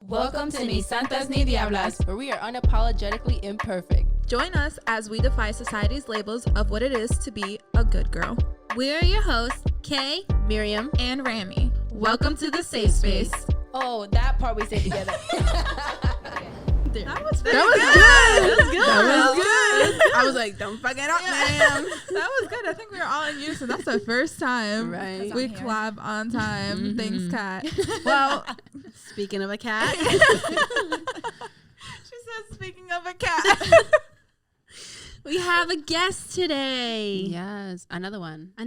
Welcome to Ni Santas Ni Diablas, where we are unapologetically imperfect. Join us as we defy society's labels of what it is to be a good girl. We are your hosts, Kay, Miriam, and Rami. Welcome to the safe space. Oh, that part we say together. That was good. I was like, don't fuck it up, man. That was good. I think we were all in unison. That's the first time we collab on time. Mm-hmm. Thanks, Kat. Well, speaking of a cat. She said, speaking of a cat. We have a guest today. Yes, another one. We're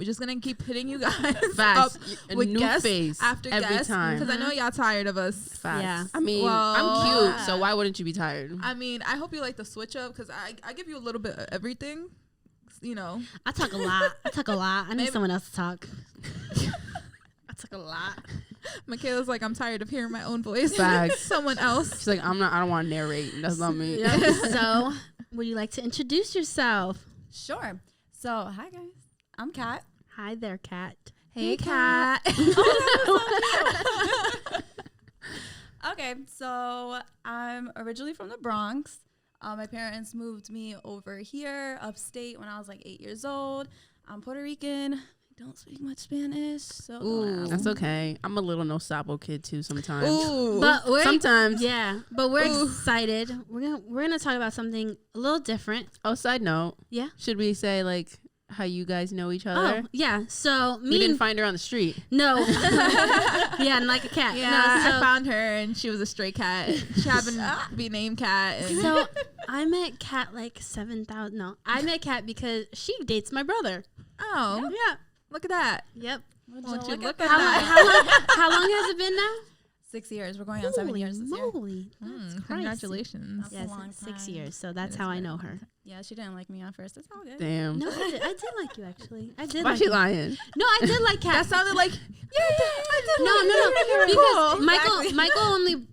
just gonna keep hitting you guys up with new guests face after every guests time. because I know y'all tired of us. Facts. Yeah. I mean, I'm cute, so why wouldn't you be tired? I mean, I hope you like the switch up because I give you a little bit of everything. You know, I talk a lot. I need someone else to talk. I talk a lot. Michaela's like, I'm tired of hearing my own voice. Facts. Someone else. She's like, I don't want to narrate. That's not me. Yeah. So, would you like to introduce yourself? Sure. So, hi guys. I'm Kat. Hi there, Kat. Hey, Kat. Okay, so I'm originally from the Bronx. My parents moved me over here, upstate, when I was like 8 years old. I'm Puerto Rican. Don't speak much Spanish, so Ooh, that's okay. I'm a little no sapo kid too sometimes. Ooh. But sometimes. But we're excited. We're gonna talk about something a little different. Oh, side note. Yeah. Should we say like how you guys know each other? Oh, yeah. So we didn't find her on the street. No. Yeah, and like a cat. Yeah, no, I found her and she was a stray cat. She happened to be named Kat. So I met Kat like 7,000. No, I met Kat because she dates my brother. Oh, Yeah. Look at that. Yep. Won't you look How long has it been now? 6 years. We're going on 7 years this year. Moly. Congratulations. That's Yes, a long 6 time. years. So that's how I know her. Yeah, she didn't like me at first. It's all good. Damn. No, I did like you actually. I did. Why like she you. lying? No, I did like Kat. That sounded like No. Because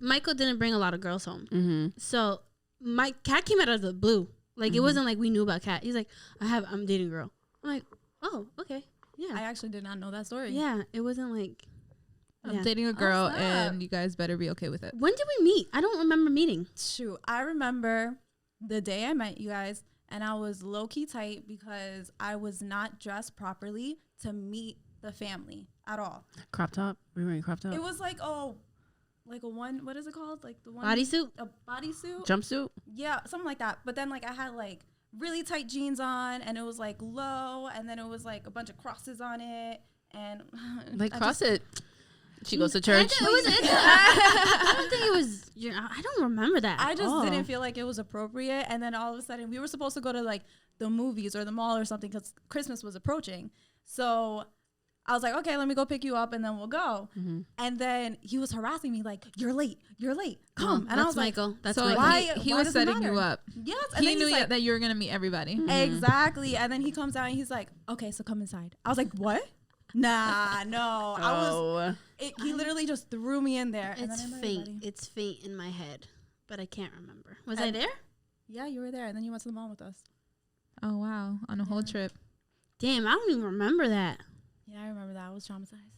Michael didn't bring a lot of girls home. Mm-hmm. So Kat came out of the blue. Like it wasn't like we knew about Kat. He's like, I'm dating a girl. I'm like, oh, okay. Yeah. I actually did not know that story. Yeah. It wasn't like I'm dating a girl snap. and you guys better be okay with it. When did we meet? I don't remember meeting. Shoot, I remember the day I met you guys, and I was low-key tight because I was not dressed properly to meet the family at all. Crop top? We were wearing crop top? It was like a one, what is it called? Like the one Bodysuit? A bodysuit? Jumpsuit? Yeah, something like that. But then like I had like really tight jeans on, and it was like low, and then it was like a bunch of crosses on it, and Like cross it. She goes to church. I don't think it was. I don't remember that. I just didn't feel like it was appropriate. And then all of a sudden, we were supposed to go to like the movies or the mall or something because Christmas was approaching. So I was like, okay, let me go pick you up and then we'll go. Mm-hmm. And then he was harassing me like, you're late, come. And I was Michael. like, That's So Michael. he was setting you up. Yes. And He then knew he's like, that you were going to meet everybody. exactly. And then he comes out and he's like, okay, so come inside. I was like, what? Nah, no. He literally just threw me in there. It's faint. It's faint in my head, but I can't remember. Was I there? Yeah, you were there. And then you went to the mall with us. Oh, wow. On a whole trip. Damn, I don't even remember that. Yeah, I remember that. I was traumatized.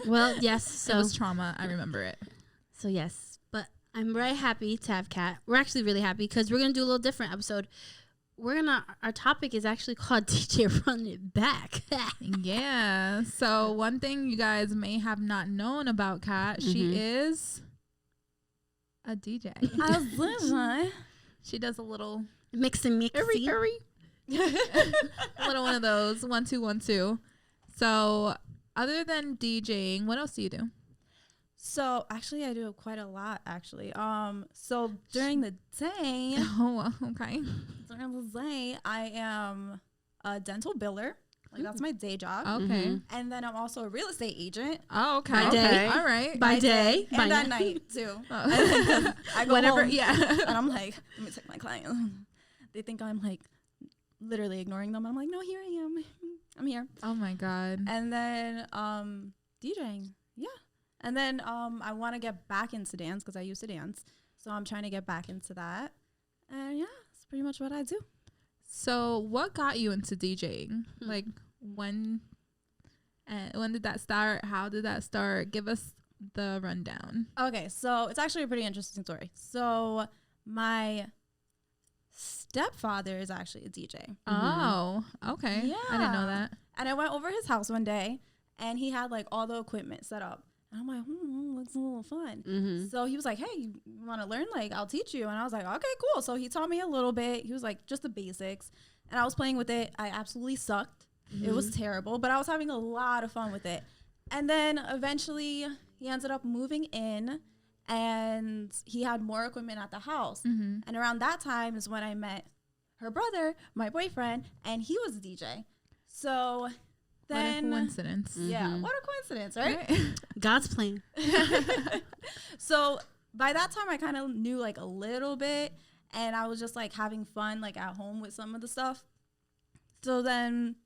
Well, yes. So It was trauma. I remember it. So yes, but I'm very happy to have Kat. We're actually really happy because we're gonna do a little different episode. Our topic is actually called DJ Run It Back. Yeah. So one thing you guys may have not known about Kat, she is a DJ. I was living. She does a little Mix and mix. a little one of those 1 2 1 2. So other than DJing, what else do you do? So actually, I do quite a lot. Actually, so during the day, Oh, okay. I am a dental biller. Like that's my day job. Okay. And then I'm also a real estate agent. Oh, okay. By day. All right. By day. And at night too. Oh. I go Whenever, home, yeah. and I'm like, let me take my client. They think I'm like literally ignoring them. I'm like, no, here I am. I'm here. Oh my God. And then DJing. Yeah. And then I want to get back into dance because I used to dance. So I'm trying to get back into that. And yeah, that's pretty much what I do. So what got you into DJing? Like when did that start? How did that start? Give us the rundown. Okay, so it's actually a pretty interesting story. So my stepfather is actually a DJ. Oh, okay. Yeah. I didn't know that. And I went over his house one day, and he had like all the equipment set up. And I'm like, looks a little fun. So he was like, hey, you want to learn? Like, I'll teach you. And I was like, okay, cool. So he taught me a little bit. He was like, just the basics. And I was playing with it. I absolutely sucked. It was terrible, but I was having a lot of fun with it. And then eventually he ended up moving in, and he had more equipment at the house. And around that time is when I met her brother, my boyfriend, and he was a DJ. So then, what a coincidence. Yeah, what a coincidence, right? God's plan. So by that time, I kind of knew like a little bit, and I was just like having fun like at home with some of the stuff. So then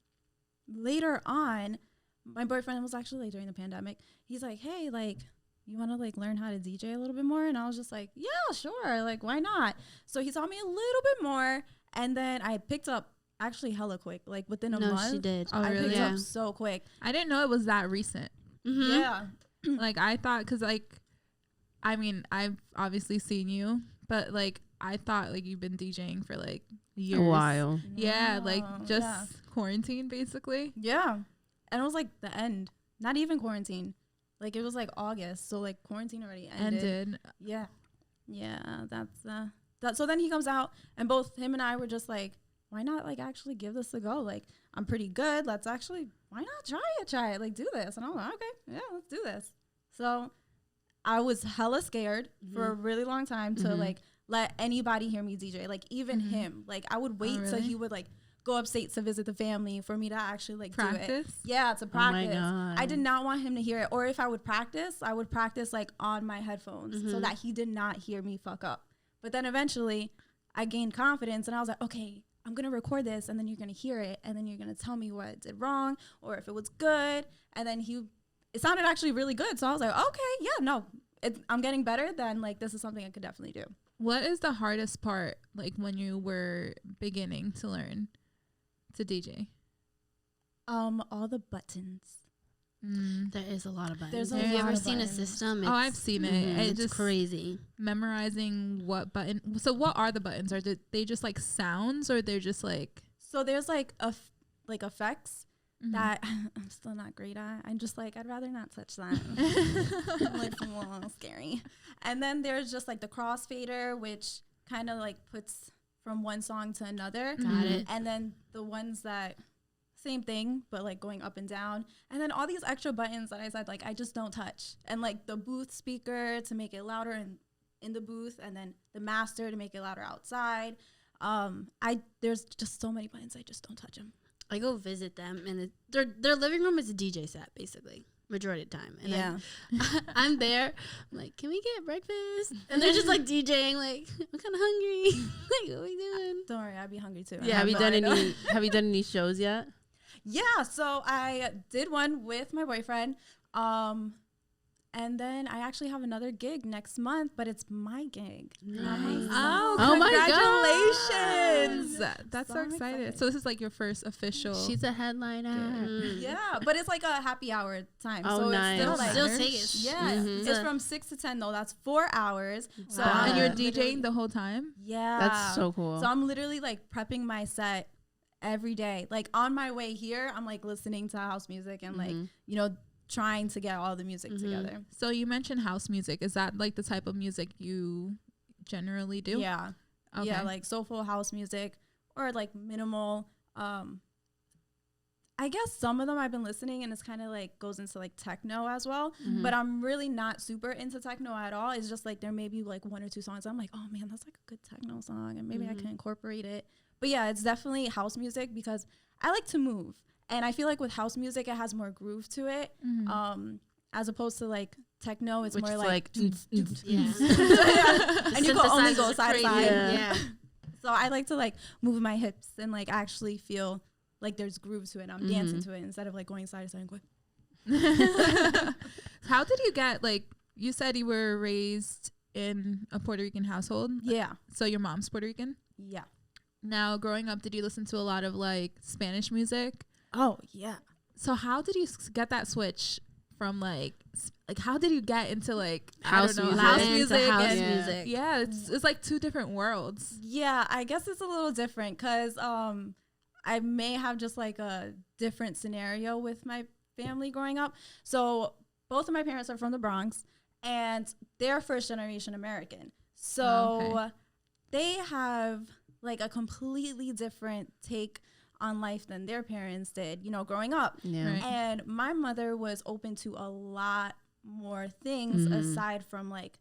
later on, my boyfriend was actually like during the pandemic. He's like, hey, like, you want to like learn how to DJ a little bit more? And I was just like, yeah, sure. Like, why not? So he taught me a little bit more, and then I picked up actually hella quick, like within a month. No, she did. Oh, I really? picked up so quick. I didn't know it was that recent. Yeah. Like, I thought, because, like, I mean, I've obviously seen you, but, like, I thought, like, you've been DJing for, like, years. A while. Yeah, like, just yeah. quarantine, basically. Yeah. And it was like the end, not even quarantine. Like, it was like August. So, like, quarantine already ended. Yeah. Yeah. That's, so then he comes out, and both him and I were just like, why not, like, actually give this a go? Like, I'm pretty good. Let's actually, why not try it? Like, do this. And I'm like, okay, yeah, let's do this. So I was hella scared for a really long time to, like, let anybody hear me DJ. Like, even him. Like, I would wait till he would, like, go upstate to visit the family for me to actually, like, Practice? do it. Yeah, to practice. Oh my God. I did not want him to hear it. Or if I would practice, like, on my headphones so that he did not hear me fuck up. But then eventually I gained confidence, and I was like, okay, I'm going to record this, and then you're going to hear it, and then you're going to tell me what I did wrong or if it was good. And then it sounded actually really good. So I was like, okay, yeah, no, I'm getting better. Then, like, this is something I could definitely do. What is the hardest part, like, when you were beginning to learn to DJ? All the buttons. There is a lot of buttons. There's a Have you lot ever of seen buttons. a system? Oh, I've seen it. It's just crazy. Memorizing what button. So what are the buttons? Are they just like sounds, or they're just like? So there's like effects that I'm still not great at. I'm just like, I'd rather not touch that. Like, it's a little scary. And then there's just like the crossfader, which kind of like puts from one song to another. Got it. And then the ones that same thing, but like going up and down. And then all these extra buttons that I said, like, I just don't touch. And like the booth speaker to make it louder in the booth, and then the master to make it louder outside. There's just so many buttons, I just don't touch them. I go visit them, and their living room is a DJ set, basically, majority of the time. And I'm there, I'm like, can we get breakfast? And they're just like DJing, like, I'm kind of hungry. Like, what are we doing? Don't worry, I'd be hungry too. Yeah. Have you done any shows yet? Yeah, so I did one with my boyfriend. And then I actually have another gig next month, but it's my gig. Nice. Oh my congratulations. That's so excited. So this is like your first official. She's a headliner. Yeah, but it's like a happy hour time. Oh, so nice. it's still like, Still take it. yeah, it's from 6 to 10 though. That's 4 hours. So Wow. And you're literally- DJing the whole time? Yeah. That's so cool. So I'm literally like prepping my set every day. Like on my way here, I'm like listening to house music and like, you know, trying to get all the music together. So you mentioned house music. Is that like the type of music you generally do? Yeah. Okay. Yeah, like soulful house music or like minimal. I guess some of them I've been listening, and it's kind of like goes into like techno as well. But I'm really not super into techno at all. It's just like there may be like 1 or 2 songs I'm like, oh man, that's like a good techno song, and maybe I can incorporate it. But yeah, it's definitely house music because I like to move. And I feel like with house music, it has more groove to it. As opposed to like techno, it's Which more is like Yeah. and you can only go side to side. Yeah. So I like to like move my hips and like actually feel like there's groove to it. I'm dancing to it instead of like going side to side and going. How did you get, like, you said you were raised in a Puerto Rican household? Yeah. So your mom's Puerto Rican? Yeah. Now, growing up, did you listen to a lot of like Spanish music? Oh yeah. So how did you get that switch from like like, how did you get into like house music? House music. Yeah, it's like two different worlds. Yeah, I guess it's a little different because I may have just like a different scenario with my family growing up. So both of my parents are from the Bronx, and they're first generation American. So they have like a completely different take on life than their parents did, you know, growing up. Yeah. Right. And my mother was open to a lot more things aside from like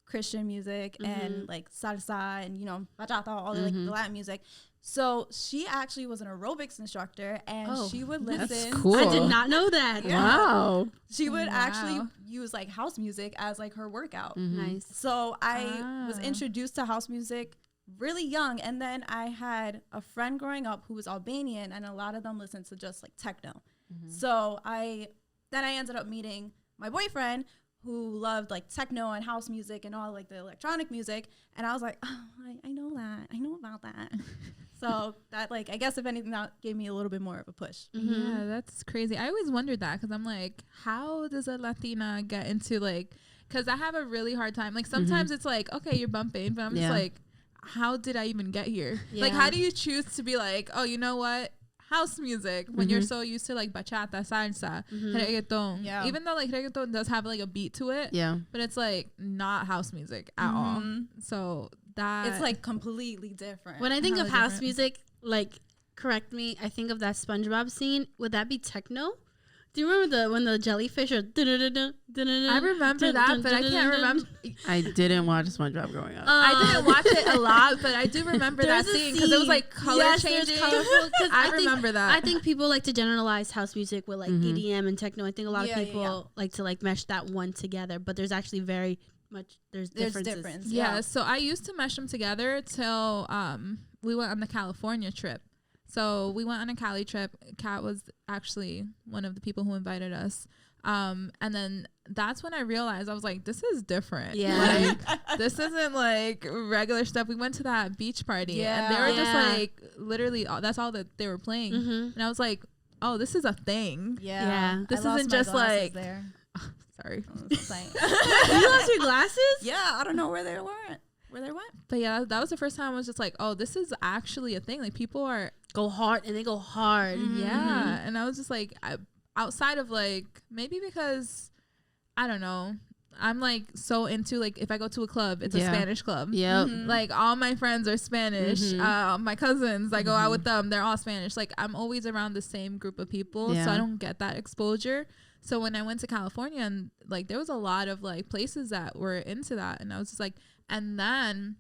Christian music and like salsa and, you know, bachata, all the like the Latin music. So she actually was an aerobics instructor, and she would listen. That's cool. I did not know that. Yeah. Wow. She would actually use like house music as like her workout. Nice. So I was introduced to house music really young, and then I had a friend growing up who was Albanian, and a lot of them listened to just like techno. So I ended up meeting my boyfriend who loved like techno and house music and all like the electronic music, and I was like, oh, I know about that. So that, like, I guess if anything, that gave me a little bit more of a push. Yeah, that's crazy. I always wondered that, because I'm like, how does a Latina get into like, because I have a really hard time. Like sometimes it's like, okay, you're bumping, but I'm just like, how did I even get here? Like, how do you choose to be like, oh, you know what? House music when you're so used to like bachata, salsa, reggaeton. Yeah. Even though like reggaeton does have like a beat to it. Yeah. But it's like not house music at all. So that it's like completely different. When I think of house music, like, correct me, I think of that SpongeBob scene. Would that be techno? Do you remember when the jellyfish are? I remember that, but I can't remember. I didn't watch SpongeBob growing up. I didn't watch it a lot, but I do remember that scene because it was like color changing. I remember that. I think people like to generalize house music with like EDM and techno. I think a lot of people like to like mesh that one together, but there's actually very much there's difference. Yeah, so I used to mesh them together till we went on the California trip. So we went on a Cali trip. Kat was actually one of the people who invited us. And then that's when I realized, I was like, this is different. Yeah. Like, this isn't like regular stuff. We went to that beach party and they were just like, literally, that's all that they were playing. And I was like, oh, this is a thing. Yeah. This isn't just like, sorry. You lost your glasses? Yeah. I don't know where they went. But yeah, that was the first time I was just like, oh, this is actually a thing. Like, people are go hard, and they go hard. Yeah. And I was just like, outside of like, maybe because I don't know, I'm like so into like, if I go to a club, it's a Spanish club. Yeah. Like, all my friends are Spanish. My cousins, I go out with them, they're all Spanish. Like, I'm always around the same group of people, so I don't get that exposure. So when I went to California, and like, there was a lot of like places that were into that, and I was just like, and then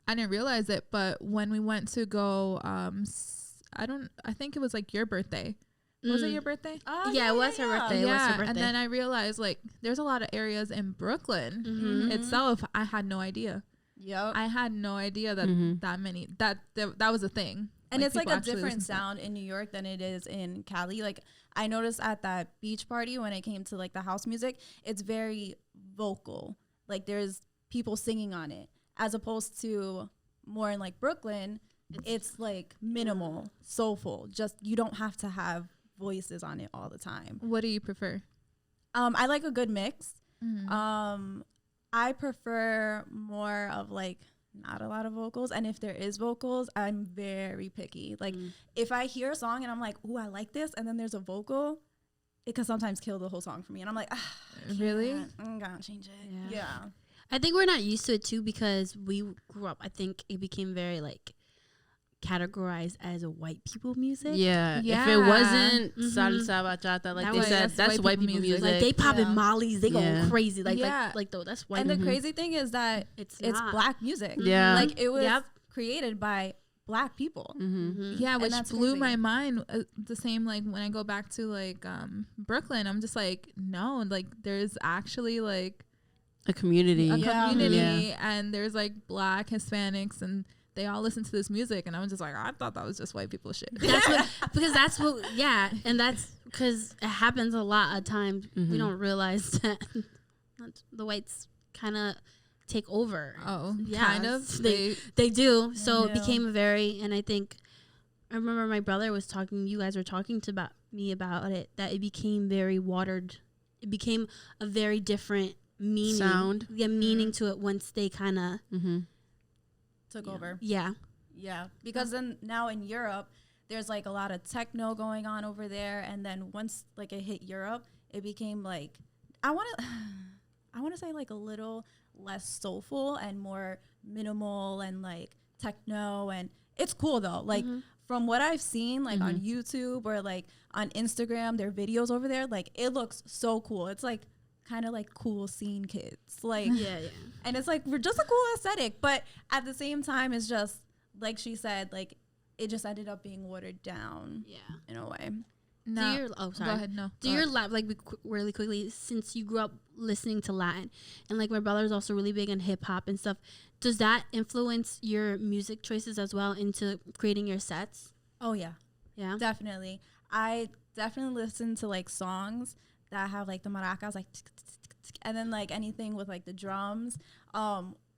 I didn't realize it, but when we went to go, I think it was like your birthday. Was it your birthday? Yeah, it was her birthday. Yeah, and then I realized like there's a lot of areas in Brooklyn itself. I had no idea. Yep. I had no idea that that was a thing. And it's like a different sound in New York than it is in Cali. Like, I noticed at that beach party when it came to like the house music, it's very vocal. Like, there's people singing on it, as opposed to more in like Brooklyn, it's like minimal, soulful. Just, you don't have to have voices on it all the time. What do you prefer? I like a good mix. I prefer more of like not a lot of vocals, and if there is vocals, I'm very picky. Like, if I hear a song and I'm like, ooh, I like this, and then there's a vocal, it can sometimes kill the whole song for me, and I'm like, really? I'm gonna change it. Yeah. I think we're not used to it too, because we grew up, I think it became very like categorized as a white people music. Yeah. If it wasn't salsa, bachata, like they said, that's white people music. Like, they popping mollies, they going crazy. Like, like though, that's white. And the crazy thing is that it's black music. Yeah. Like, it was created by black people. Yeah, which blew my mind. The same, like, when I go back to like Brooklyn, I'm just like, no, like, there's actually like a community, and there's like black Hispanics, and they all listen to this music, and I was just like, I thought that was just white people shit. That's what, and that's because it happens a lot of times. We don't realize that the whites kind of take over. Oh, yeah, kind of. They do. So it became and I think, I remember my brother was talking, you guys were talking about me about it, that it became very watered it became a very different meaning. Sound. Yeah, meaning to it once they kind of took over. Yeah. Yeah, because then now in Europe, there's like a lot of techno going on over there, and then once like it hit Europe, it became like I want to say like a little less soulful and more minimal and like techno, and it's cool though. Like from what I've seen like on YouTube or like on Instagram, their videos over there, like it looks so cool. It's like kind of like cool scene kids, like and it's like we're just a cool aesthetic, but at the same time, it's just like she said, like it just ended up being watered down. Yeah, in a way. No. Sorry. Go ahead. No. Do your really quickly, since you grew up listening to Latin, and like my brother's also really big on hip hop and stuff, does that influence your music choices as well into creating your sets? Oh yeah, yeah, definitely. I definitely listen to like songs that have like the maracas, like, and then like anything with like the drums.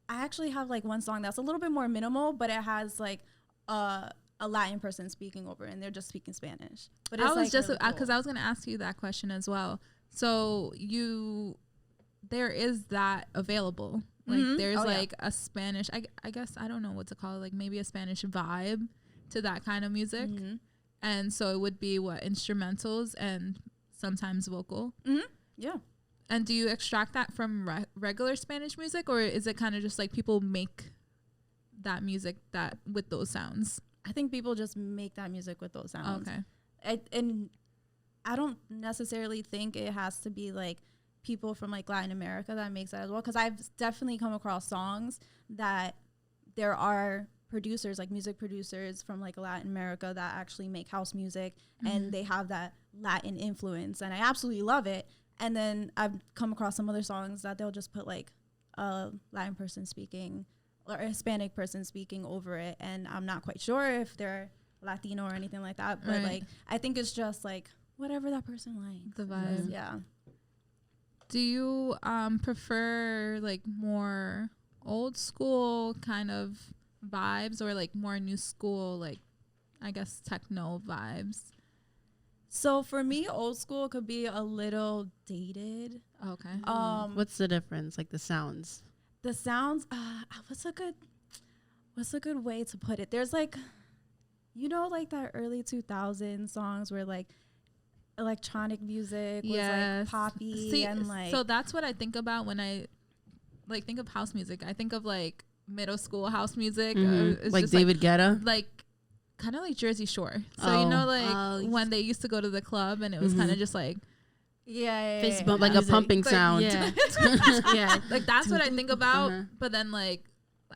I actually have like one song that's a little bit more minimal, but it has like a Latin person speaking over it, and they're just speaking Spanish. But it's I was like just really because I was going to ask you that question as well. So there is that available. Like there's like a Spanish, I guess, I don't know what to call it, like maybe a Spanish vibe to that kind of music. And so it would be instrumentals and sometimes vocal. Yeah. And do you extract that from regular Spanish music, or is it kind of just like people make that music that with those sounds? I think people just make that music with those sounds. Okay. And I don't necessarily think it has to be like people from like Latin America that makes that as well, because I've definitely come across songs that there are producers, like music producers from like Latin America that actually make house music, and they have that Latin influence, and I absolutely love it. And then I've come across some other songs that they'll just put like a Latin person speaking or a Hispanic person speaking over it, and I'm not quite sure if they're Latino or anything like that, but like I think it's just like whatever that person likes. The vibe. Yeah. Do you prefer like more old school kind of vibes, or like more new school, like I guess techno vibes? So for me, old school could be a little dated. Okay. What's the difference? Like the sounds. The sounds. What's a good way to put it? There's like, you know, like that early 2000s songs where like electronic music was like poppy and like. So that's what I think about when I like think of house music. I think of like middle school house music, it's like David Guetta, like kind of like Jersey Shore. So you know, like when they used to go to the club and it was kind of just like like a pumping sound. Yeah, like that's what I think about. But then like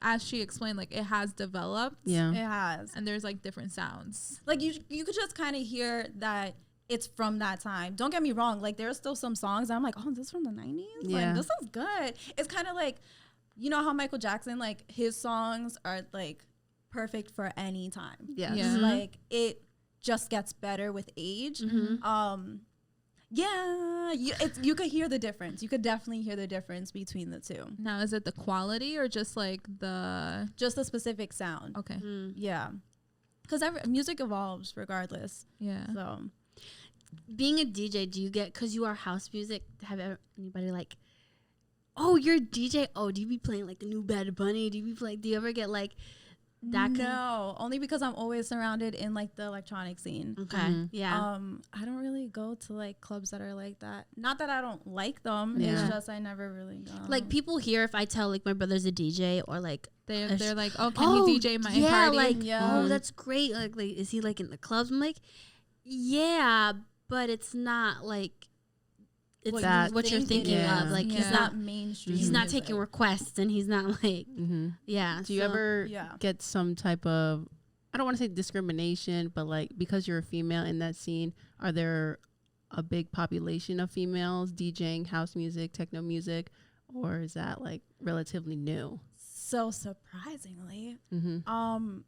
as she explained, like it has developed. Yeah, it has, and there's like different sounds. Like you could just kind of hear that it's from that time. Don't get me wrong. Like there's still some songs that I'm like, oh, this is from the 90s. Yeah. Like this is good. It's kind of like, you know how Michael Jackson, like his songs are like perfect for any time. Yes. Yeah. Like it just gets better with age. You could hear the difference. You could definitely hear the difference between the two. Now, is it the quality or just like the specific sound? Okay. Yeah. Because music evolves regardless. Yeah. So being a DJ, do you get, because you are house music, have anybody like, oh, you're a DJ? Oh, do you be playing like the new Bad Bunny? Do you ever get like that? No, only because I'm always surrounded in like the electronic scene. Okay. Yeah. I don't really go to like clubs that are like that. Not that I don't like them. It's just I never really go. Like people here, if I tell like my brother's a DJ or like they're like, oh, can you DJ my party? Like, oh, that's great. Like, is he like in the clubs? I'm like, yeah, but it's not like it's what you're thinking of. Like he's not mainstream. He's not taking requests, and he's not like yeah. Do you ever get some type of, I don't want to say discrimination, but like because you're a female in that scene, are there a big population of females DJing house music, techno music, or is that like relatively new? So surprisingly, the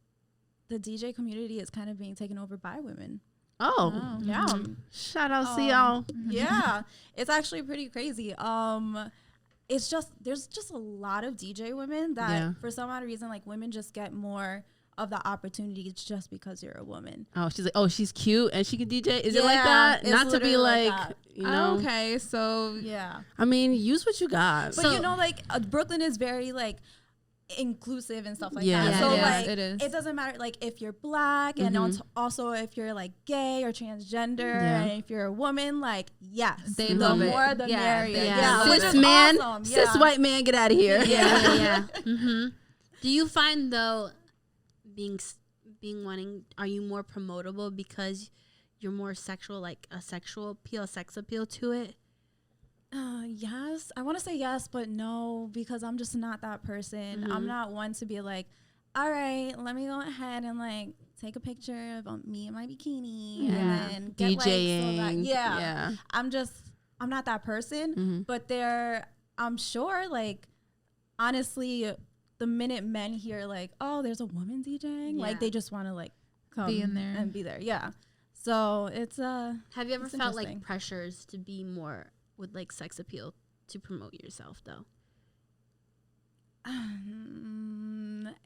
DJ community is kind of being taken over by women. Oh, yeah. Shout out to y'all. Yeah, it's actually pretty crazy. It's just, there's just a lot of DJ women that for some odd reason, like women just get more of the opportunities just because you're a woman. Oh, she's like, oh, she's cute and she can DJ. Is it like that? Not to be like, you know. Okay, so yeah. I mean, use what you got. But you know, like Brooklyn is very like inclusive and stuff like that. Yeah, So it is. It doesn't matter like if you're black and also if you're like gay or transgender and if you're a woman, like yes, they love it. More the merrier. Yeah. Cis man, awesome. cis white man, get out of here. Yeah. Do you find though being wanting, are you more promotable because you're more sexual, like a sexual appeal, sex appeal to it? Yes, I want to say yes, but no, because I'm just not that person. I'm not one to be like, all right, let me go ahead and like take a picture of me in my bikini and then get DJing. Like, so that, I'm not that person. But I'm sure, like, honestly, the minute men hear like, oh, there's a woman DJing, like they just want to like come be in there and be there. Yeah. So it's have you ever felt like pressures to be more with like sex appeal to promote yourself though?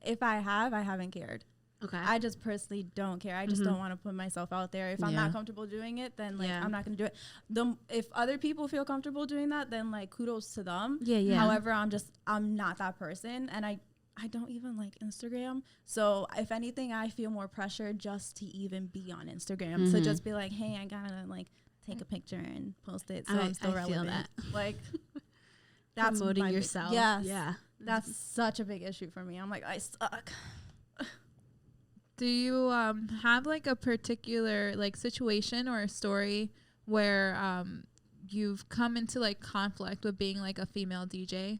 If I haven't cared. Okay. I just personally don't care. I just don't want to put myself out there. If I'm not comfortable doing it, then like I'm not going to do it. If other people feel comfortable doing that, then like kudos to them. Yeah. However, I'm not that person, and I don't even like Instagram. So if anything, I feel more pressure just to even be on Instagram. So just be like, hey, I gotta like take a picture and post it so I'm still relevant. Feel that. Like that's promoting yourself. Yes. Yeah. That's such a big issue for me. I'm like, I suck. Do you have like a particular like situation or a story where you've come into like conflict with being like a female DJ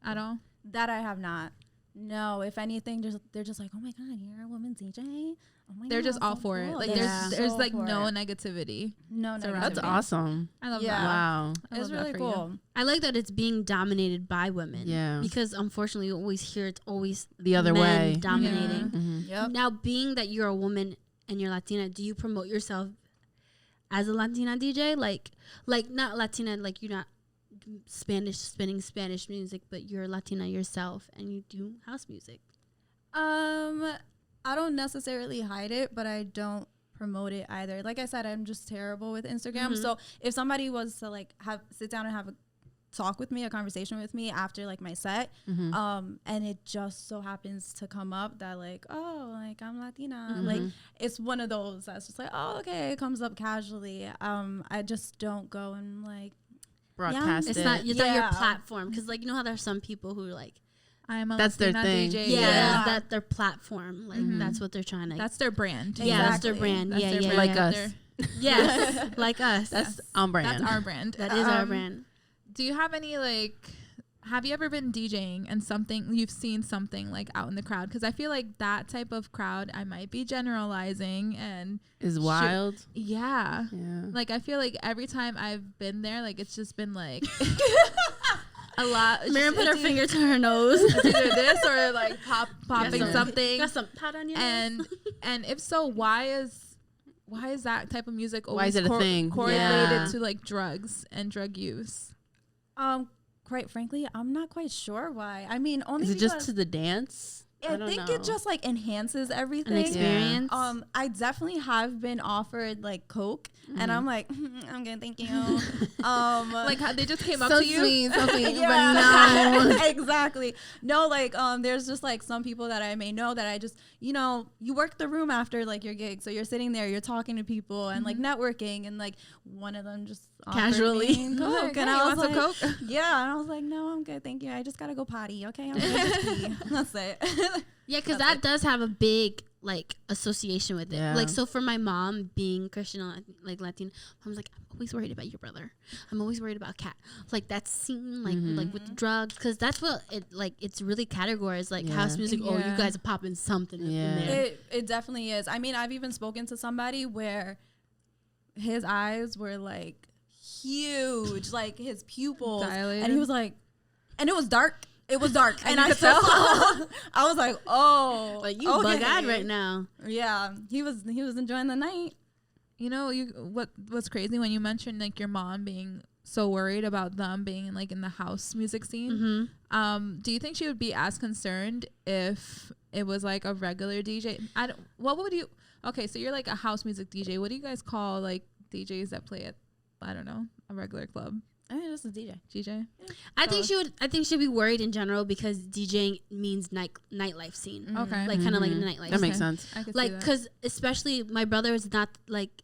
at all? That I have not. No, if anything, they're just like, oh my God, you're a woman DJ. Oh my They're God, just all so for cool. it. Like there's like no negativity. No negativity. That's awesome. I love Yeah. that. Wow. I It's love really that for cool. you. I like that it's being dominated by women. Yeah. Because unfortunately, you always hear it's always The other men way. dominating. Yep. Now, being that you're a woman and you're Latina, do you promote yourself as a Latina DJ? Like not Latina, like you're not spinning Spanish music, but you're Latina yourself and you do house music. I don't necessarily hide it, but I don't promote it either. Like I said, I'm just terrible with Instagram. So if somebody was to like sit down and have a talk with me, a conversation with me after like my set, and it just so happens to come up that like, oh, like I'm Latina, like it's one of those that's just like, oh, okay, it comes up casually. I just don't go and like Broadcast It's not your platform, because like you know how there's some people who are like, I'm a That's Latina their thing. DJ. yeah, that's their platform, like that's what they're trying to. That's their brand. Yeah, that's their brand. That's yeah, their yeah, brand. Like yeah. us. Yes, like us. That's on brand. That's our brand. That is our brand. Do you have any like? Have you ever been DJing and you've seen something like out in the crowd? Because I feel like that type of crowd, I might be generalizing and Is wild. Yeah. Yeah. Like I feel like every time I've been there, like it's just been like a lot. Miriam put her finger to her nose. It's either this or like popping something. Got some pot on your nose. And if so, why is that type of music always Why is it a thing? correlated Yeah. to like drugs and drug use? Quite frankly, I'm not quite sure why. I mean, only Is it because just to the dance? I think it just like enhances everything. An experience. I definitely have been offered like Coke, and I'm like, I'm good, thank you. Like how they just came up So to you. sweet, so sweet. Yeah. But no. Exactly. No, like there's just like some people that I may know that I just, you work the room after like your gig, so you're sitting there, you're talking to people and like networking, and like one of them just Casually. offered me Coke, Like, and hey, I you was want like, some Coke? yeah, and I was like, no, I'm good, thank you. I just gotta go potty. Okay, I'm gonna just pee. That's it. Yeah, because that does have a big like association with it. Yeah. Like, so for my mom being Christian, like Latin, mom's like, I'm always worried about your brother. I'm always worried about Kat. Like that scene, like with the drugs, because that's what it's really categorized like house music. Oh, you guys are popping something in there. It definitely is. I mean, I've even spoken to somebody where his eyes were like huge, like his pupils, Dilated. and he was like, and it was dark. It was dark, and you I could saw. tell. I was like, oh, Like you okay. bug-eyed right now. Yeah, he was enjoying the night. You know, what's crazy when you mentioned like your mom being so worried about them being like in the house music scene. Do you think she would be as concerned if it was like a regular DJ? What would you? Okay, so you're like a house music DJ. What do you guys call like DJs that play at, I don't know, a regular club? I think it's a DJ. DJ. Yeah. I think she'd be worried in general because DJing means nightlife scene. Okay. Like kind of like nightlife. That makes sense. I could Like see that. because especially my brother is not like,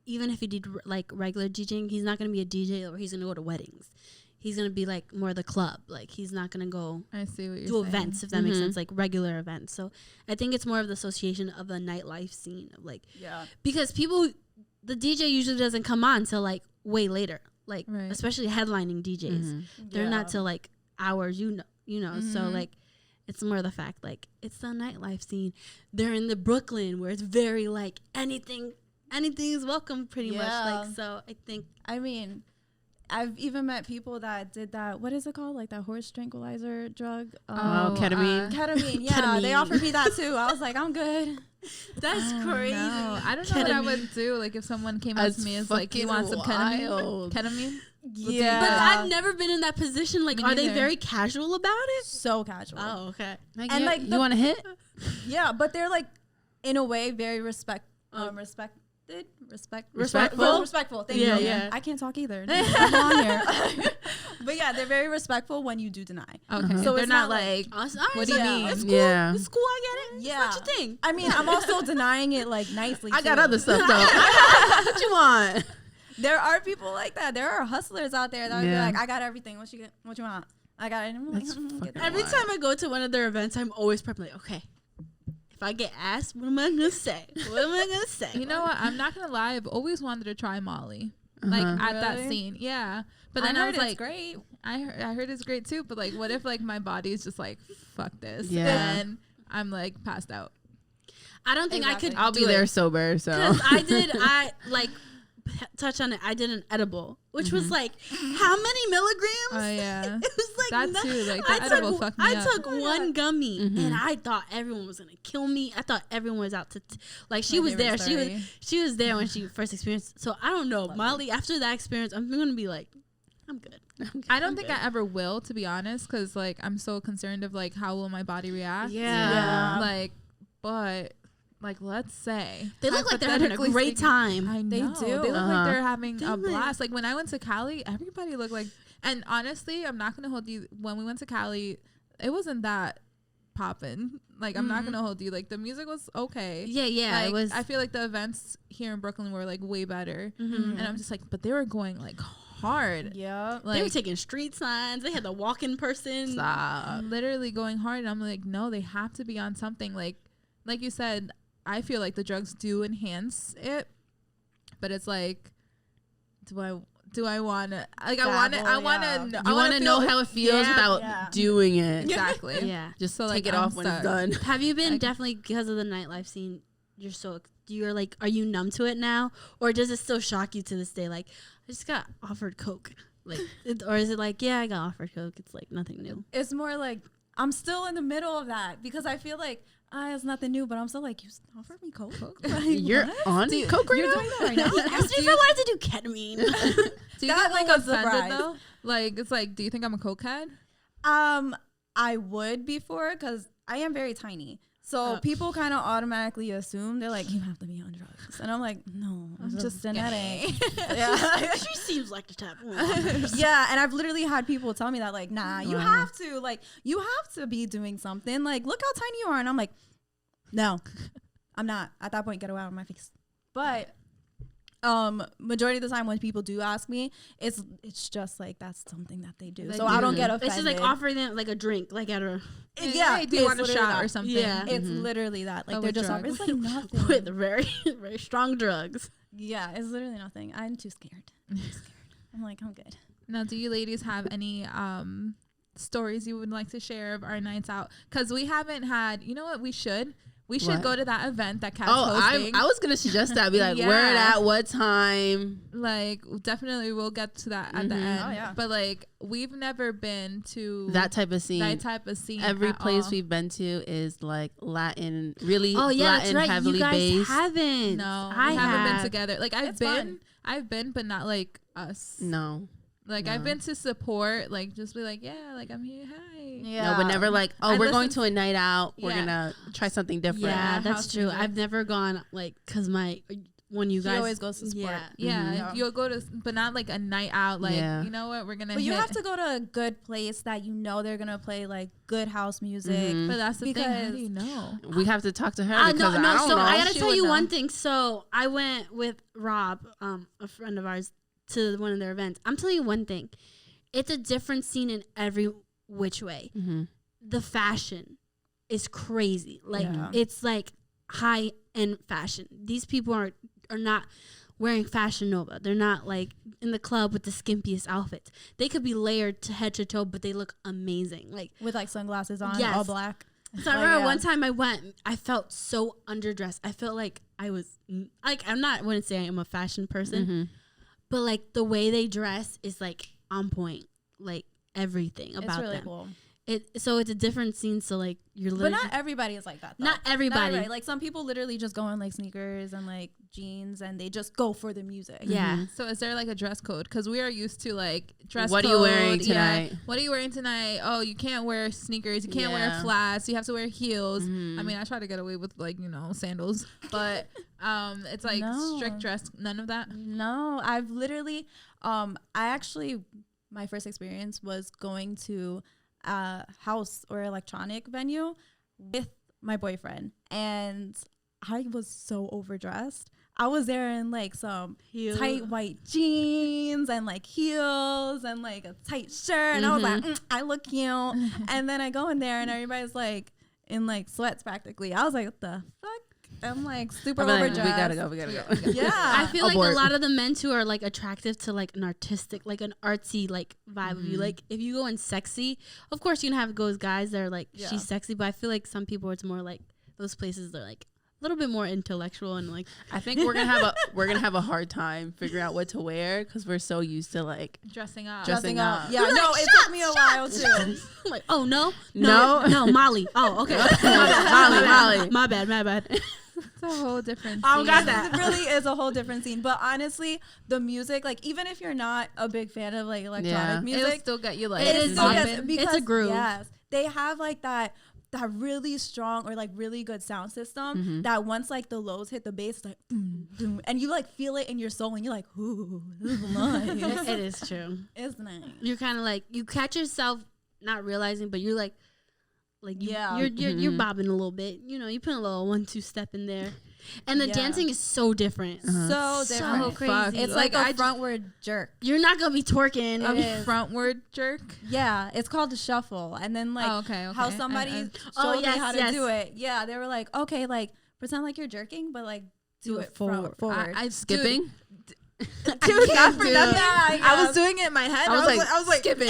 even if he did like regular DJing, he's not gonna be a DJ or he's gonna go to weddings. He's gonna be like more the club. Like he's not gonna go I see what you're do saying. events, if that makes sense, like regular events. So I think it's more of the association of the nightlife scene of like, because the DJ usually doesn't come on till like way later. Like especially headlining DJs, they're not till like hours, you know. So like it's more the fact like it's the nightlife scene. They're in the Brooklyn where it's very like anything is welcome pretty much. Like so I think, I mean, I've even met people that did that. What is it called? Like that horse tranquilizer drug? Ketamine. Ketamine. Yeah, Ketamine. They offered me that too. I was like, I'm good. that's crazy. No, I don't know what I would do. Like if someone came up to me and was like, "You want some ketamine?" Ketamine. Yeah, But I've never been in that position. Like, Me are they neither. very casual about it? so casual. Oh, okay. Like, And, you, like, you want to hit? Yeah, but they're like, in a way, very respectful. Respectful. Thank you. Yeah. I can't talk either. I'm on here. But yeah, they're very respectful when you do deny. Okay, So they're it's not not like. What do you mean? It's cool. Yeah. It's cool. I get it. Yeah. It's not your thing. I mean, I'm also denying it like nicely. I got too. other stuff though. What you want? There are people like that. There are hustlers out there that would be Yeah. like, I got everything. What you want? I got it. And I'm like, That's get fucking that. Every time I go to one of their events, I'm always prepped like, okay, if I get asked, what am I gonna say? What am I gonna say? You know what? I'm not gonna lie. I've always wanted to try Molly, like at that Really? scene. Yeah, but then I was it's like, great. I heard it's great too. But like, what if like my body's just like, fuck this, Yeah. and I'm like passed out. I don't think Exactly. I could. I'll be do there it. sober. So Because I like touch on it. I did an edible, which was like how many milligrams? Oh yeah, It was like that too. Like I that edible fucked me I up. took one gummy and I thought everyone was gonna kill me. I thought everyone was out to like she My was there. favorite She was there when she first experienced. So I don't know, Molly. After that experience, I'm gonna be like, I'm good. I don't think I ever will, to be honest, because like I'm so concerned of like how will my body react. Yeah. Like, but like let's say They look like they're having a hypothetically great speaking- time. I They know. do. They look like they're having They a like- blast. Like when I went to Cali, everybody looked like. And honestly, I'm not gonna hold you. When we went to Cali, it wasn't that poppin'. Like I'm not gonna hold you. Like the music was okay. Yeah, Like, it was. I feel like the events here in Brooklyn were like way better. And I'm just like, but they were going like hard. Yeah. They were Like taking street signs. They had the walk-in person. stop. literally going hard. And I'm like, no, they have to be on something. Like you said, I feel like the drugs do enhance it, but it's like, do I want to like I want to You want to know how it feels without Yeah. doing it. exactly. Yeah. Just So, take like, it I'm off when it's stuck. done. Have you been Like- definitely because of the nightlife scene? You're like, are you numb to it now, or does it still shock you to this day? Like, I just got offered coke, like, or is it like, yeah, I got offered coke. It's like nothing new. It's more like I'm still in the middle of that because I feel like it's nothing new, but I'm still like, you offered me coke. Like, You're what? on coke right You're now? doing that right now? Asked me if I wanted to do ketamine. Do you That get like one was offended surprise. though? Like it's like, do you think I'm a cokehead? I would before because I am very tiny. So people kind of automatically assume they're like, you have to be on drugs. And I'm like, no, I'm just genetic. Yeah. She seems like the type. Yeah. And I've literally had people tell me that, like, nah, you Wow. have to. Like, you have to be doing something. Like, look how tiny you are. And I'm like, no, I'm not. At that point, get out of my face. But majority of the time when people do ask me, it's just like that's something that they do. They So I don't do. get offended. It's just like offering them like a drink, like at a Yeah. Hey, do you want a it's literally shot that. or something? Yeah. It's literally that. Like Oh, they're with just drugs. it's like nothing. with very very strong drugs. Yeah, it's literally nothing. I'm too scared. I'm like, I'm good. Now, do you ladies have any stories you would like to share of our nights out? Because we haven't had. You know what? We should. We should What? go to that event that Kat's hosting. I was gonna suggest that. Be like, Yeah. where at what time? Like, definitely we'll get to that at the end. Oh, yeah. But like, we've never been to That type of scene. Every at place all. we've been to is like Latin, really Oh yeah, Latin that's right. heavily You guys based. haven't. No, I we haven't been have. together. Like It's fun. I've been, but not like us. No. Like No. I've been to support, like just be like, yeah, like I'm here, hi. Yeah. No, but never like, oh, I we're going listen to a night out. We're Yeah. gonna try something different. Yeah, house that's true. music. I've never gone like because when you She guys always goes to support. Yeah. Yeah, Mhm. you'll go to, but not like a night out. Like, Yeah. you know what, we're gonna. But you hit. have to go to a good place that you know they're gonna play like good house music. Mhm. But that's the thing. How Because- do you know? We have to talk to her No, because I don't so know. I gotta She tell would you know. one thing. So I went with Rob, a friend of ours, to one of their events. I'm telling you one thing. It's a different scene in every which way. Mm-hmm. The fashion is crazy. Like Yeah. it's like high end fashion. These people are not wearing Fashion Nova. They're not like in the club with the skimpiest outfits. They could be layered to head to toe, but they look amazing. Like With like sunglasses on, Yes. all black. so, I Like, remember yeah. one time I went, I felt so underdressed. I felt like I was like I wouldn't say I am a fashion person, Mm-hmm. but like the way they dress is like on point. Like everything It's about really them. cool. So it's a different scene. So like you're But literally not everybody is like that. Though. not everybody. Like some people literally just go in like sneakers and like jeans and they just go for the music. Yeah. Mhm. So is there like a dress code? Because we are used to like dress. What are code. you wearing Yeah. tonight? What are you wearing tonight? Oh, you can't wear sneakers. You can't wear Yeah. flats. You have to wear heels. Mhm. I mean, I try to get away with like sandals, but it's like No. strict dress. None of that. No, I've literally, my first experience was going to a house or electronic venue with my boyfriend, and I was so overdressed. I was there in like some tight white jeans and like heels and like a tight shirt, and I was like, I look cute. And then I go in there and everybody's like in like sweats practically. I was like, what the fuck? I'm like super I'm like, overdressed. we gotta go. Yeah. I feel like Abort. a lot of the men too are like attractive to like an artistic, like an artsy like vibe of you. Like if you go in sexy, of course you can have those guys that are like Yeah. she's sexy, but I feel like some people it's more like those places they're like a little bit more intellectual and like I think we're gonna have a hard time figuring out what to wear because we're so used to like Dressing up. Dressing up. Yeah, You're no, like, it "Shut, took me a shut, while too. I'm like, oh no, No. Molly. Oh, okay. Molly. My bad. It's a whole different. I don't got scene. that. It really is a whole different scene. But honestly, the music, like even if you're not a big fan of like electronic Yeah. It'll music, still get you like. It is still bopping. gets- because, It's a groove. Yes, they have like that really strong or like really good sound system that once like the lows hit the bass, it's like boom, boom, and you like feel it in your soul, and you're like, ooh, this is nice. It is true. It's nice. You're kind of like you catch yourself not realizing, but you're like you, Yeah. you're bobbing a little bit. You know, you put a little 1-2 step in there, and the Yeah. dancing is so different. So So different. crazy. It's like Like, a frontward jerk. You're not gonna be twerking. It a is. frontward jerk. Yeah, it's called the shuffle. And then like Oh, okay. how somebody showed Oh, me yes, how to yes. do it. Yeah, they were like, okay, like pretend like you're jerking, but like do it forward. I skipping. Dude, not for Dude. nothing. Yeah, I was doing it in my head. I was like skipping.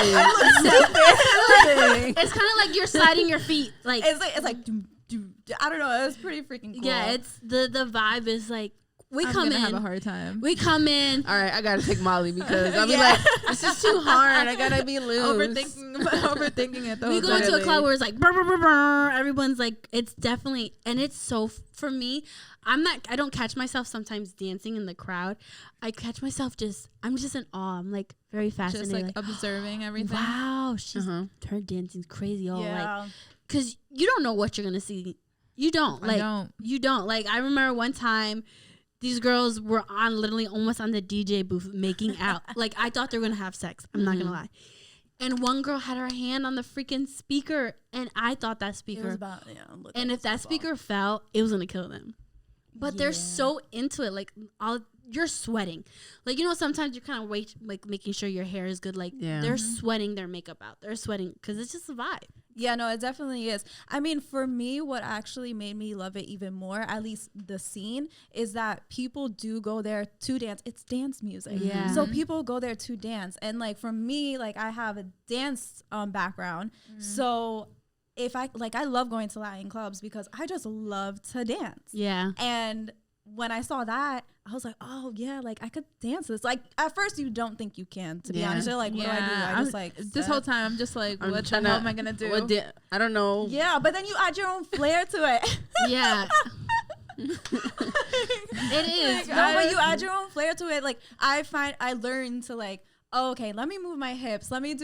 It's kind of like you're sliding your feet. Like it's like doom, doom, doom. I don't know. It's pretty freaking cool. yeah, it's the vibe is like we I'm come gonna have a in. hard time. We come in. All right, I gotta take Molly because I'll be like, this is too hard. I gotta be loose. Overthinking it though. We go into a Definitely. club where it's like brr, brr, brr, brr. Everyone's like it's definitely and it's so for me I don't catch myself sometimes dancing in the crowd. I catch myself I'm just in awe. I'm like very fascinated. just like observing everything. Wow, she's Uh-huh. her dancing's crazy. All like yeah. because you don't know what you're gonna see. You don't I like don't. you don't like. I remember one time. These girls were on literally almost on the DJ booth making out. Like I thought they were gonna have sex. I'm not gonna lie. And one girl had her hand on the freaking speaker, and I thought that It was speaker. about, look And up if that as well. speaker fell, it was gonna kill them. But they're Yeah. so into it. Like you're sweating. Like sometimes you're kind of like making sure your hair is good. Like Yeah. they're sweating their makeup out. They're sweating because it's just a vibe. Yeah, no, it definitely is. I mean, for me, what actually made me love it even more, at least the scene, is that people do go there to dance. It's dance music. Yeah. So people go there to dance. And like for me, like I have a dance background. So I love going to Latin clubs because I just love to dance. Yeah. And when I saw that, I was like, oh yeah, like I could dance this. Like at first you don't think you can, to be honest. You're like, what do I do? I just like this whole time I'm just like, what the hell am I gonna do? I don't know. Yeah, but then you add your own flair to it. Yeah. It is. Like, no, but you add your own flair to it. Like I learned to like, oh, okay, let me move my hips. Let me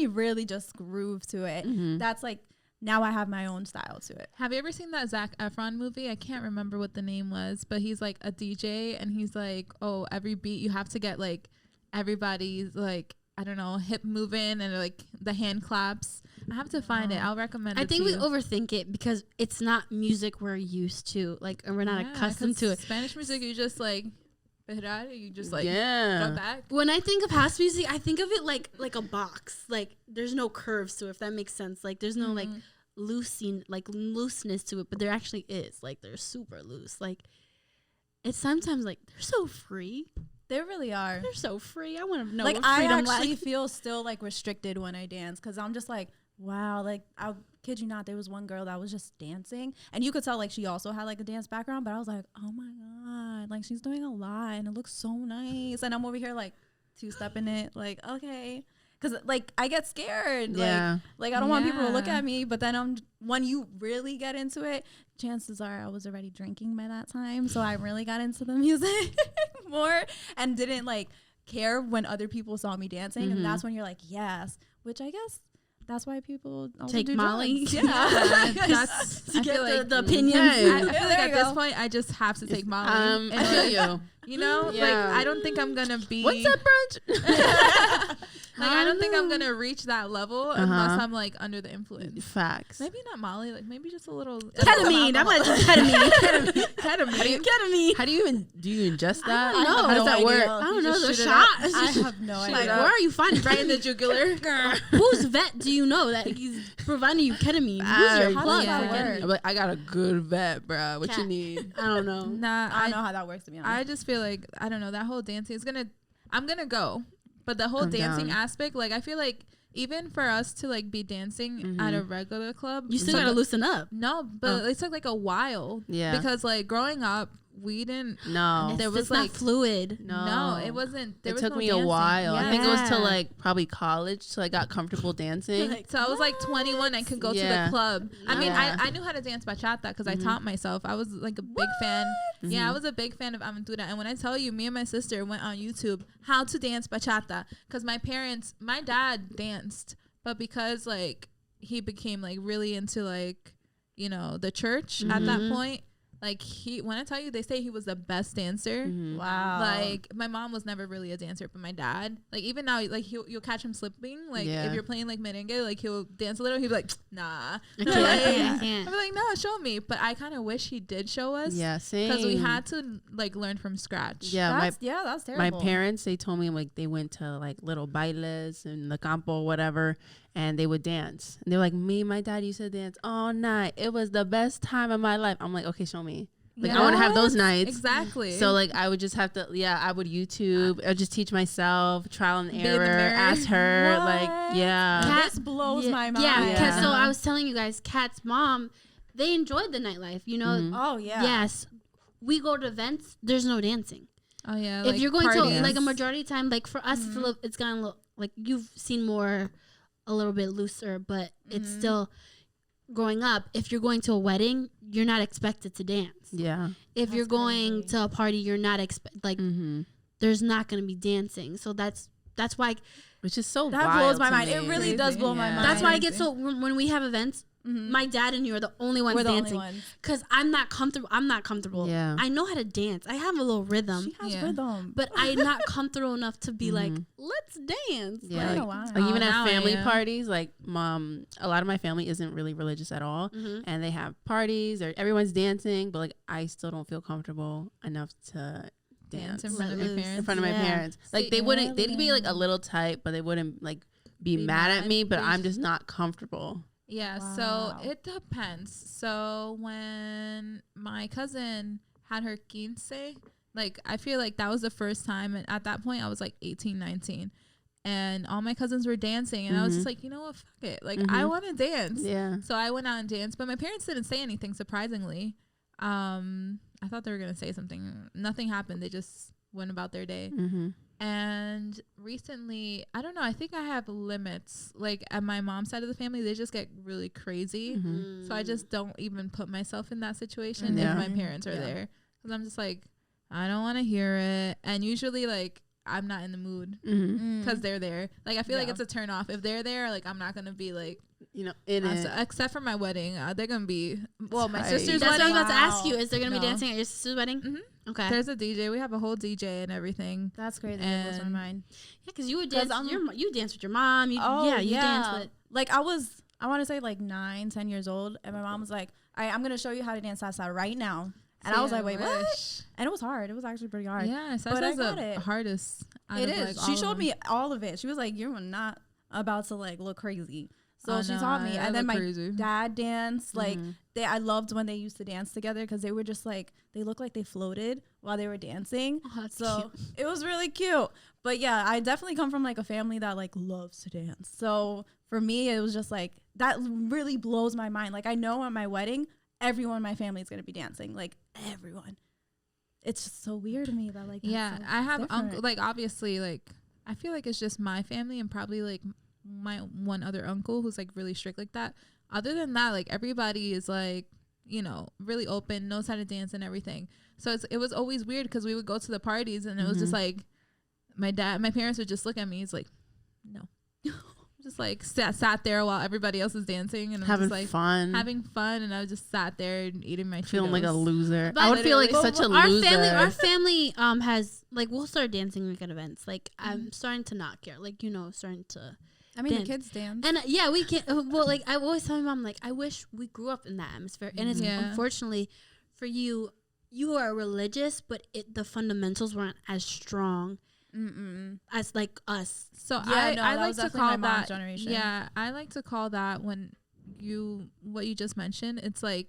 really just groove to it. That's like, now I have my own style to it. Have you ever seen that Zac Efron movie? I can't remember what the name was, but he's like a DJ and he's like, oh, every beat you have to get like everybody's like, I don't know, hip moving and like the hand claps. I have to find it. I'll recommend it. I think to we overthink it because it's not music we're used to, like, and we're not accustomed to it. Spanish music, you just like, you just like go back. When I think of house music, I think of it like a box. Like there's no curves to it, if that makes sense. Like there's no like looseness to it, but there actually is. Like they're super loose. Like it's sometimes like they're so free. They really are. They're so free. I want to know. Like what I freedom actually feel still like restricted when I dance because I'm just like, wow, like I'll kid you not, there was one girl that was just dancing and you could tell like she also had like a dance background, but I was like, oh my god, like she's doing a lot and it looks so nice, and I'm over here like two-stepping it, like okay, because like I get scared, like I don't want people to look at me, but then when you really get into it, chances are I was already drinking by that time, so I really got into the music more and didn't like care when other people saw me dancing, and that's when you're like, yes, which I guess that's why people also take do Molly. Drugs. Yeah, that's to get like the opinions. I feel like at this point I just have to take Molly. I feel you. You know, like I don't think I'm gonna be. What's up, brunch? Like I don't think I'm gonna reach that level unless I'm like under the influence. Facts. Maybe not Molly, like maybe just a little Ketamine. I'm like ketamine. How do you ingest that? I don't know. How does that work? I don't know. The shoot it shot. up. I have no idea. Like, where are you finding right in the jugular. Whose vet do you know that he's providing you ketamine? Who's your How plug? does that for work? ketamine? I'm like, I got a good vet, bro. What you Cat. need? I don't know. Nah, I don't know how that works, to be honest. I just feel like I don't know, that whole dancing is I'm gonna go, but the whole I'm dancing down. aspect, like I feel like even for us to like be dancing at a regular club, You still gotta loosen up. no, but it took like a while. Yeah. Because like growing up, we didn't. No. There was It's like not fluid. no, it wasn't. There It was took no me dancing. a while. I think it was Yeah. till like probably college till I got comfortable dancing. So I was like 21 and could go to Yeah. the club. I mean, Yeah. I knew how to dance bachata because I taught myself. I was like a big fan. Yeah, I was a big fan of aventura. And when I tell you, me and my sister went on YouTube how to dance bachata because my dad danced, but because like he became like really into like, you know, the church at that point. Like when I tell you, they say he was the best dancer. Wow. Like my mom was never really a dancer, but my dad, like even now, like you'll catch him slipping. Like if you're playing like merengue, like he'll dance a little. He'll be like, nah. I can't. I'm like, no, show me. But I kind of wish he did show us. Yeah, same. Because we had to like learn from scratch. Yeah, that's terrible. my parents, they told me like they went to like little bailes in the campo, whatever, and they would dance. And they're like, me and my dad used to dance all night. It was the best time of my life. I'm like, okay, show me. Like I want to have those nights. Exactly. So like I would just have to, I would YouTube. I'd just teach myself, trial and in the error, mirror. ask her, What? like, yeah. This blows my mind. Yeah, Yeah. so I was telling you guys, Kat's mom, they enjoyed the nightlife. You know. Oh yeah. Yes, we go to events. There's no dancing. Oh yeah. If like you're going parties. to like a majority of the time, like for us, it's gotten a little like you've seen more, a little bit looser, but it's still. Growing up, if you're going to a wedding, you're not expected to dance. Yeah. If you're going to a party, you're not there's not going to be dancing. So that's why Which is so That wild blows my to mind. me. It really does blow my Yeah. mind. that's why I get so when we have events, my dad and you are the only ones We're the only dancing ones. because I'm not comfortable. Yeah. I know how to dance. I have a little rhythm, She has Yeah. rhythm. but I'm not comfortable enough to be like, let's dance. Yeah, I like, know why. like even now at I family am. parties, like a lot of my family isn't really religious at all, and they have parties or everyone's dancing, but like I still don't feel comfortable enough to dance in front of Let your loose. parents. in front of my Yeah. parents. Like See, they'd be like a little tight, but they wouldn't like be mad at me, but I'm just not comfortable. Yeah, Wow. so it depends. So when my cousin had her 15, like I feel like that was the first time, and at that point I was like 18, 19. and all my cousins were dancing, and I was just like, you know what, fuck it, like I want to dance. So I went out and danced, but my parents didn't say anything, surprisingly. I thought they were gonna say something. Nothing happened. They just went about their day. And recently, I don't know, I think I have limits. Like at my mom's side of the family, they just get really crazy. So I just don't even put myself in that situation if my parents are there, because I'm just like, I don't want to hear it. And usually, like, I'm not in the mood because they're there. Like, I feel like it's a turn off. If they're there, like, I'm not going to be, like, you know, in it. Except for my wedding. They're going to be, well, my sister's That's wedding. what I was about to ask you. Is there going to be dancing at your sister's wedding? Okay. There's a DJ. We have a whole DJ and everything. That's crazy. That blows my mind. Yeah, because you would dance. You dance with your mom. You dance with. Like, I want to say, like, 9, 10 years old. And my mom was like, all right, I'm going to show you how to dance salsa right now. And I was like, wait, what? And it was hard. It was actually pretty hard. Yeah, salsa's the hardest. It is. Like, she showed me all of it. She was like, you're not about to, like, look crazy. So she taught me. And then my dad danced. Like, I loved when they used to dance together, because they were just, like, they looked like they floated while they were dancing. Oh, that's so cute. It was really cute. But, yeah, I definitely come from, like, a family that, like, loves to dance. So for me, it was just, like, that really blows my mind. Like, I know at my wedding, everyone in my family is going to be dancing. Like, everyone. It's just so weird to me that, like, yeah, I have uncle, like, obviously, like, I feel like it's just my family and probably, like, my one other uncle who's, like, really strict like that. Other than that, like, everybody is, like, you know, really open, knows how to dance and everything. So it was always weird, because we would go to the parties and it was just like, my parents would just look at me. He's like, no. Just like sat there while everybody else is dancing, and I'm having just like fun, and I was just sat there and eating my feeling Cheetos. like a loser. But I would feel like such a loser. Our family has, like, we'll start dancing, like, at events. Like, I'm starting to not care. Like, you know, starting to. I mean, dance. the kids dance. And we can't. Well, like, I always tell my mom, like, I wish we grew up in that atmosphere. And it's unfortunately for you are religious, but the fundamentals weren't as strong as, like, us. So I like to call that generation. Yeah, I like to call that when what you just mentioned, it's like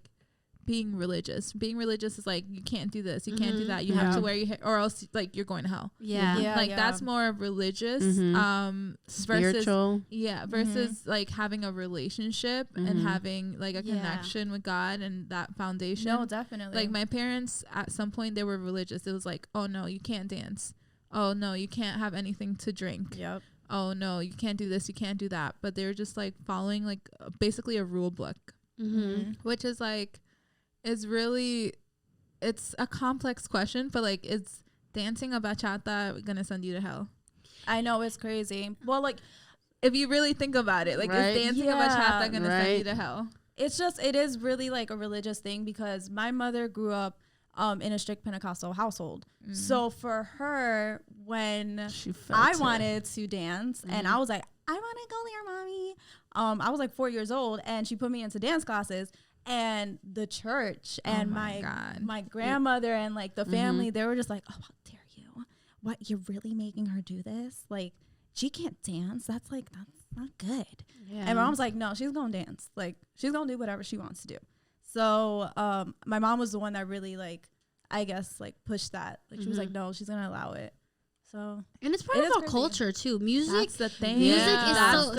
being religious. Being religious is like, you can't do this, you can't do that, you have to wear your hair, or else, like, you're going to hell. That's more religious spiritual versus like having a relationship and having, like, a connection with God and that foundation. No, definitely. Like, my parents at some point, they were religious. It was like, oh no, you can't dance. Oh no, you can't have anything to drink. Yep. Oh no, you can't do this, you can't do that. But they're just, like, following, like, basically a rule book, which is, like, it's a complex question, but, like, is dancing a bachata gonna send you to hell? I know, it's crazy. Well, like, if you really think about it, like, is dancing a bachata gonna send you to hell? It is really, like, a religious thing, because my mother grew up in a strict Pentecostal household. So for her, when I wanted to dance and I was like, I want to go there, mommy. I was like 4 years old, and she put me into dance classes, and the church and my grandmother and, like, the family, they were just like, oh, how dare you? What, you're really making her do this? Like, she can't dance. That's not good. Yeah. And my mom's like, no, she's going to dance. Like, she's going to do whatever she wants to do. So my mom was the one that really, like, I guess, like, pushed that. Like, she was like, no, she's going to allow it. So, and it's part of our culture too. Music, that's the thing. Music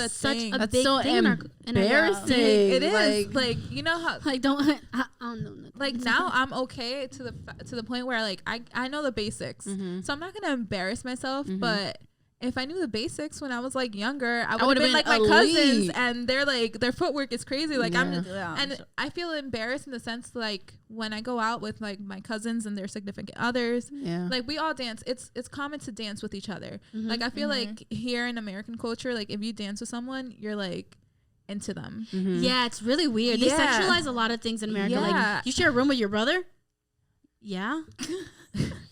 is such a big thing. Embarrassing. It is, like, you know how, like, I don't know. Like, now I'm okay to the point where, like, I know the basics, so I'm not gonna embarrass myself. But if I knew the basics when I was, like, younger, I would have been like my cousins, and they're like, their footwork is crazy. Like, and I feel embarrassed in the sense, like, when I go out with, like, my cousins and their significant others, like, we all dance. It's common to dance with each other. Like, I feel like here in American culture, like, if you dance with someone, you're, like, into them. Yeah, it's really weird. They sexualize a lot of things in America. Like, you share a room with your brother? Yeah.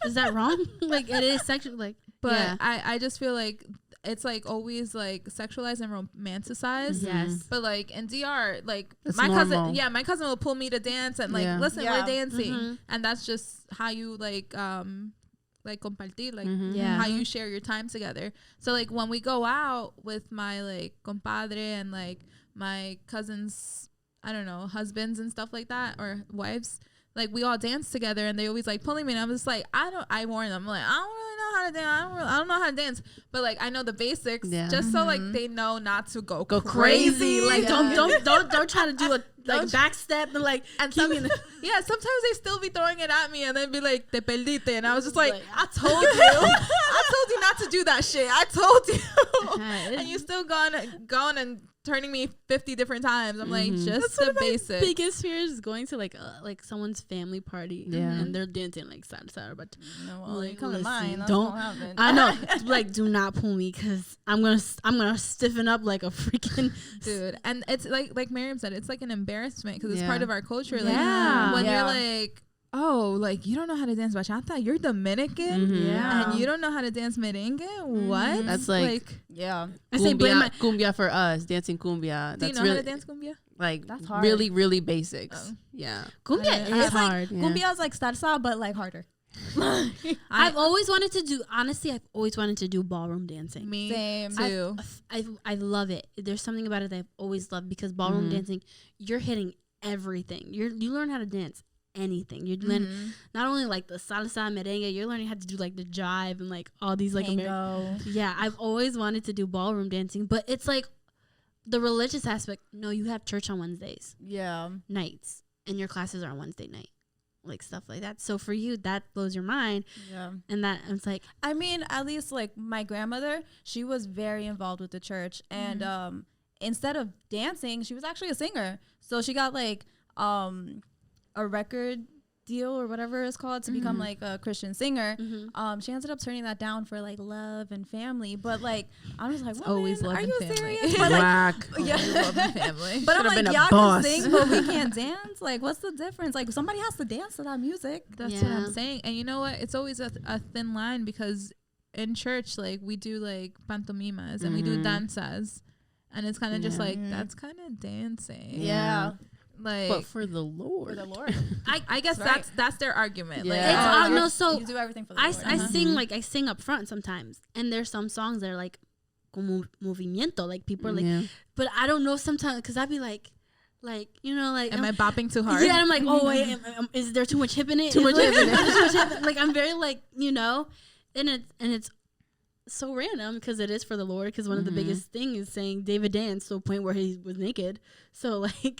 Is that wrong? Like, it is sexual. Like, but I just feel like it's, like, always, like, sexualized and romanticized. Yes. But, like, in DR, like, it's my normal. cousin will pull me to dance and, like, listen, we're dancing. And that's just how you, like compartir, like, how you share your time together. So, like, when we go out with my, like, compadre and, like, my cousins, I don't know, husbands and stuff like that, or wives, like, we all dance together, and they always, like, pulling me, and I'm just like, I warn them, like, I don't really know know how to dance. I don't know how to dance, but like I know the basics, just so like they know not to go crazy. Like don't try to do a like back step and like. And sometimes they still be throwing it at me and then be like te perdite, and I was just like I told you not to do that shit. I told you, and you still gone and turning me 50 different times. I'm like, just the basics. Biggest fear is going to like someone's family party and they're dancing like sad but no, well, like, come to mine. Don't happen. I know. Like, do not pull me because I'm gonna stiffen up like a freaking dude. And it's like Miriam said, it's like an embarrassment because it's part of our culture. Like when you're like, oh, like you don't know how to dance bachata, you're Dominican, and you don't know how to dance merengue. What? That's like I say cumbia for us, dancing cumbia. Do you know how to dance cumbia? Like that's hard. Really, really basics. Cumbia is hard. Like, cumbia is like salsa, but like harder. I've always wanted to do ballroom dancing. Me Same. too. I love it. There's something about it that I've always loved because ballroom dancing, you're hitting everything. You learn how to dance anything. You're learning not only like the salsa, merengue, you're learning how to do like the jive and like all these like I've always wanted to do ballroom dancing, but it's like the religious aspect. No, you have church on Wednesdays nights and your classes are on Wednesday night, like stuff like that. So for you that blows your mind. And that it's like, I mean, at least like my grandmother, she was very involved with the church, and instead of dancing, she was actually a singer. So she got like a record deal or whatever it's called to become like a Christian singer. She ended up turning that down for like love and family, but like I'm just like, always love are and you family. serious? But like, love and family. But I'm like, been a y'all boss. can sing, but we can't dance. Like, what's the difference? Like, somebody has to dance to that music. That's what I'm saying. And you know what? It's always a thin line because in church, like we do like pantomimas and we do danzas, and it's kind of just like that's kind of dancing. Like, but for the Lord. I guess that's their argument. Yeah. Like, so you do everything for the Lord. I sing up front sometimes, and there's some songs that are like como movimiento, like people are like, but I don't know sometimes because I'd be like you know, like am I bopping too hard? Yeah, I'm like, oh wait, is there too much hip in it? Too much hip in it. Like I'm very like, you know, and it's so random because it is for the Lord. Because one of the biggest thing is saying David danced to a point where he was naked. So like.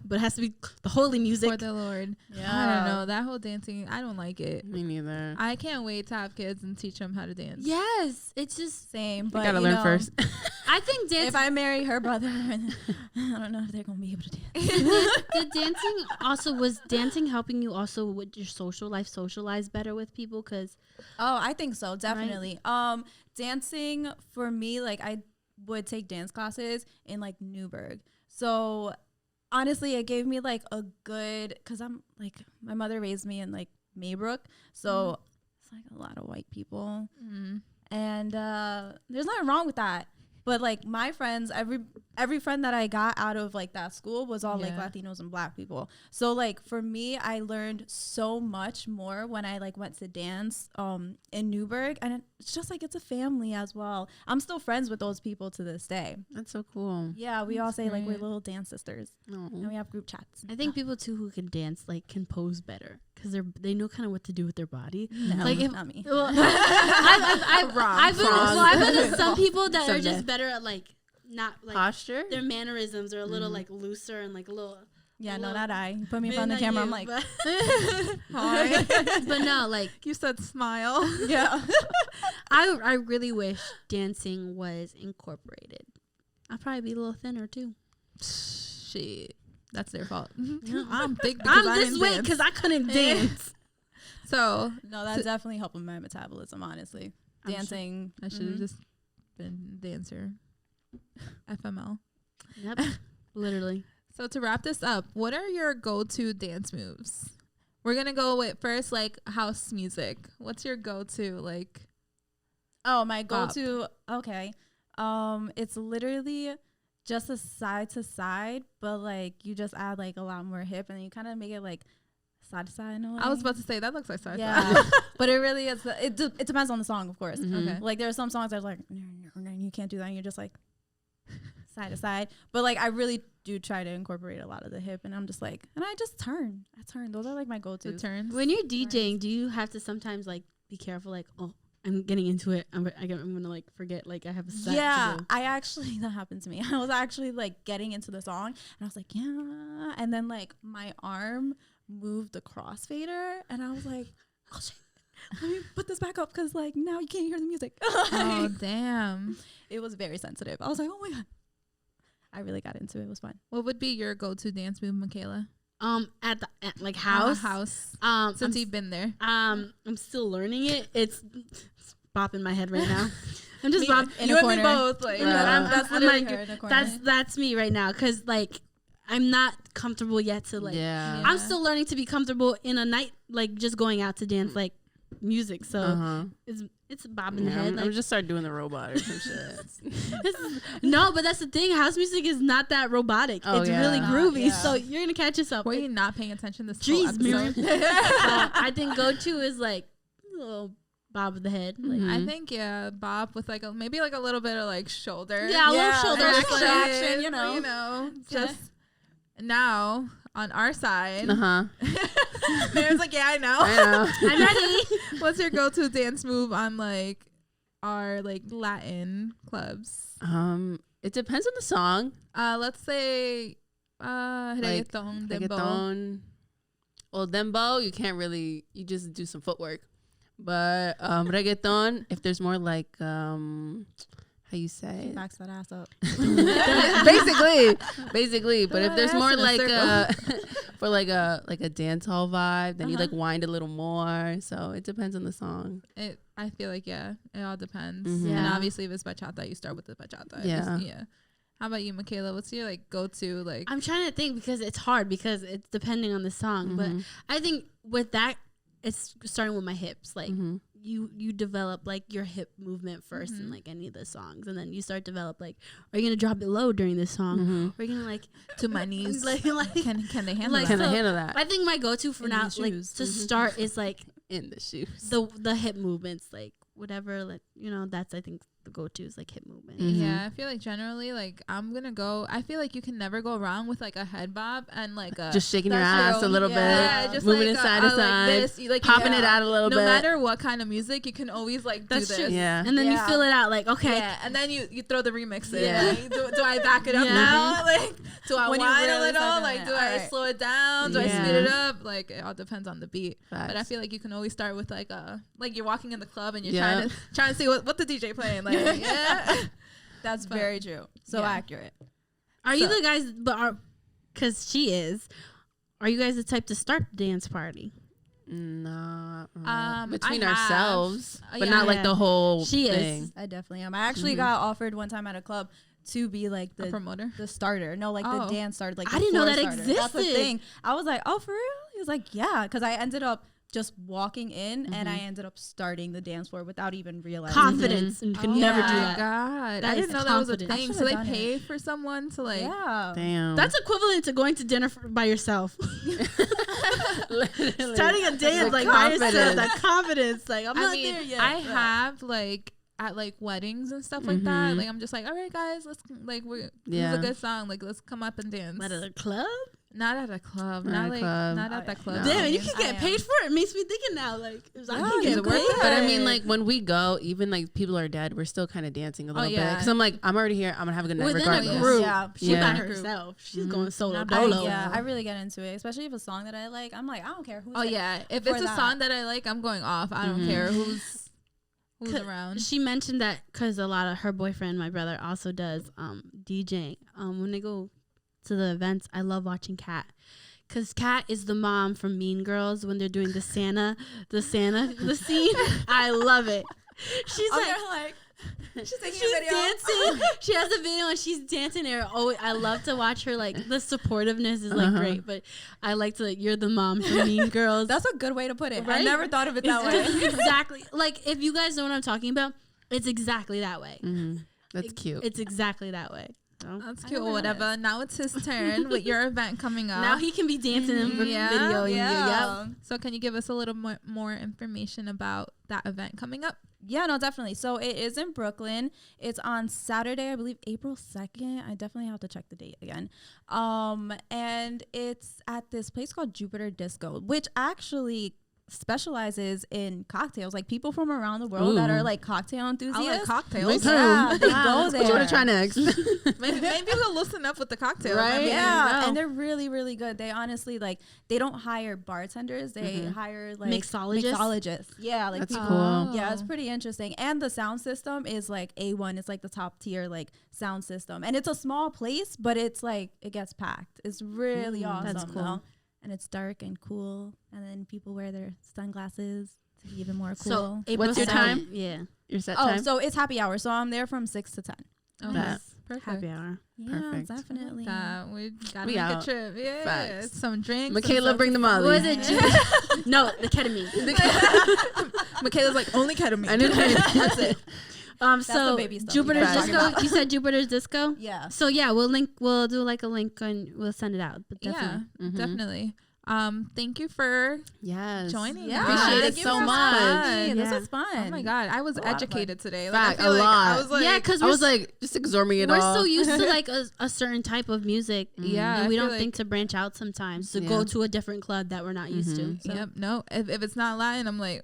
But it has to be the holy music for the Lord. I don't know, that whole dancing, I don't like it. Me neither. I can't wait to have kids and teach them how to dance. Yes, it's just same. But you gotta learn first. I think dance. If I marry her brother, I don't know if they're gonna be able to dance. The dancing also was dancing helping you also with your social life, socialize better with people. Cause I think so, definitely. Right? Dancing for me, like I would take dance classes in like Newburgh, so. Honestly, it gave me like a good, because I'm like, my mother raised me in like Maybrook, so it's like a lot of white people, and there's nothing wrong with that. But like my friends, every friend that I got out of like that school was all like Latinos and Black people. So like for me, I learned so much more when I like went to dance in Newburgh, and it's just like it's a family as well. I'm still friends with those people to this day. That's so cool. Yeah, we all say like we're little dance sisters, and we have group chats. I think people too who can dance like can pose better because they know kind of what to do with their body. No, like not me. Well, I've been to some people that are just better at like not like posture. Their mannerisms are a little like looser and like a little. Yeah, no, not I. You put me in front of the camera, I'm like, hi. But no, like you said, smile. Yeah. I really wish dancing was incorporated. I'd probably be a little thinner too. Shit, that's their fault. I'm big. I'm this way because I couldn't dance. So no, that's definitely helping my metabolism. Honestly, dancing. I should have just been dancer. FML. Yep. Literally. So to wrap this up, what are your go-to dance moves? We're gonna go with first like house music. What's your go-to like? Oh, my go-to. Okay. It's literally just a side to side, but like you just add like a lot more hip, and you kind of make it like side to side. I was about to say that looks like side to side. side. But it really is. It depends on the song, of course. Okay. Like there are some songs that are like you can't do that, and you're just like side to side. But like I really do try to incorporate a lot of the hip, and I'm just like, and I just turn. Those are like my go-to turns. When you're DJing, do you have to sometimes like be careful, like, oh, I'm getting into it. I'm gonna like forget like I have a set. Yeah, that happened to me. I was actually like getting into the song, and I was like, yeah, and then like my arm moved the crossfader, and I was like, oh shit, let me put this back up because like now you can't hear the music. Oh damn! It was very sensitive. I was like, oh my god. I really got into it. It was fun. What would be your go-to dance move, Michaela? At like house. Since you've been there. I'm still learning it. It's bopping my head right now. I'm just bopping. You and me both. Like, that's me right now. Cause like I'm not comfortable yet to like. Yeah. I'm still learning to be comfortable in a night like just going out to dance like music. So it's bobbing the head. I'm just start doing the robot or some shit. No, but that's the thing. House music is not that robotic. It's really groovy. So you're gonna catch yourself. Were you not paying attention this whole episode? I think go-to is like a little bob of the head. Like, I think bob with like maybe like a little bit of like shoulder. Yeah, a little shoulder action. You know, just now on our side. Miriam's like, yeah, I know. I'm ready. What's your go-to dance move on like our like Latin clubs? It depends on the song. Let's say reggaeton, dembow. Well, dembow, you can't really, you just do some footwork. But reggaeton, if there's more like how you say she backs that ass up. basically but if there's more like for like a dance hall vibe, then you like wind a little more, so it depends on the song. I feel like it all depends. Yeah. And obviously if it's bachata, you start with the bachata. Yeah. How about you, Michaela? What's your like go-to like? I'm trying to think because it's hard because it's depending on the song, but I think with that it's starting with my hips. Like you develop like your hip movement first in like any of the songs, and then you start develop like, are you gonna drop it low during this song? Or are you gonna like to my knees? like can they handle like, that? Can they handle that? I think my go-to for now like to start is like in the shoes, the hip movements, like whatever, like that's I think the go-to is like hip movement. Yeah, I feel like generally like I feel like you can never go wrong with like a head bob and like just shaking your ass a little bit, just moving like, it side to side, like popping it out a little bit. No matter what kind of music, you can always like do this. Yeah, and then you feel it out like okay, and then you throw the remix in. Yeah. Like, do I back it up now? Like do I wind a little? Like do I slow it down? Do I speed it up? Like it all depends on the beat. But I feel like you can always start with like you're walking in the club and you're trying to see what the DJ playing. Like that's very true. So accurate. Are you the guys? But because she is. Are you guys the type to start the dance party? No, between ourselves, but not like the whole thing. I definitely am. I actually got offered one time at a club to be like the promoter, the starter. No, like the dance starter. Like I didn't know that existed. That's the thing. I I was like, oh, for real? He was like, yeah, because I ended up just walking in and I ended up starting the dance floor without even realizing confidence. And you can never do that. God, I didn't know that was a thing. So they pay for someone to like, damn. That's equivalent to going to dinner by yourself. Starting a dance like by yourself. That confidence. Like I'm not there yet. I have like at like weddings and stuff like that. Like I'm just like, all right, guys, let's like this is a good song. Like let's come up and dance. At a club. Not at a club. Not at that club. Damn, you can get paid for it. It makes me thinking now. Like, I can get paid. But I mean, like when we go, even like people are dead, we're still kind of dancing a little bit. Because I'm like, I'm already here. I'm gonna have a good night regardless. A group, she by herself. She's going solo. I really get into it, especially if a song that I like. I'm like, I don't care who's. If it's a song that I like, I'm going off. I don't care who's around. She mentioned that because a lot of her boyfriend, my brother, also does DJing. When they go to the events, I love watching Kat. Because Kat is the mom from Mean Girls when they're doing the scene. I love it. She's dancing. She has a video and she's dancing there. Oh, I love to watch her. Like the supportiveness is like great, but I like to you're the mom from Mean Girls. That's a good way to put it. Right? I never thought of it that way. Exactly. Like if you guys know what I'm talking about, it's exactly that way. That's cute. It's exactly that way. That's cute. Whatever. Now it's his turn with your event coming up. Now he can be dancing in video. Yeah. So can you give us a little more information about that event coming up? Yeah, no, definitely. So it is in Brooklyn. It's on Saturday, I believe, April 2nd. I definitely have to check the date again. And it's at this place called Jupiter Disco, which actually specializes in cocktails. Like people from around the world that are like cocktail enthusiasts. I like cocktails. Yeah, they go there. What you want to try next? maybe we'll loosen up with the cocktails. Right? I mean, Yeah, and they're really, really good. They honestly they don't hire bartenders. They hire like mixologists. Yeah, like that's people. cool. Yeah, it's pretty interesting. And the sound system is like A1. It's like the top tier like sound system. And it's a small place, but it's like it gets packed. It's really awesome. That's cool. Though. And it's dark and cool. And then people wear their sunglasses to be even more cool. So what's your time? Yeah. Your set time? So it's happy hour. So I'm there from 6 to 10. Oh, That. perfect. Happy hour. Yeah, Perfect. definitely. We gotta We make out. a trip. Yeah, Facts. some drinks. Michaela, bring the Molly. What is it? No, the ketamine. Michaela's like only ketamine. I need That's it. the baby stuff Jupiter's you guys Disco. talking about. You said Jupiter's Disco. Yeah. So yeah, we'll do like a link and we'll send it out. But definitely. Yeah, definitely. Thank you for Yes. joining. Yeah, Appreciate it thank you so for much. having me. This Yeah. was fun. Oh my god, I was A lot of educated today. Fact, I feel a like lot. I was like, Yeah, because I was like just absorbing it we're all. so used to like a certain type of music. Yeah, and I we feel don't like- think to branch out sometimes to Yeah. go to a different club that we're not used to. So. yep, no. If it's not Latin, I'm like,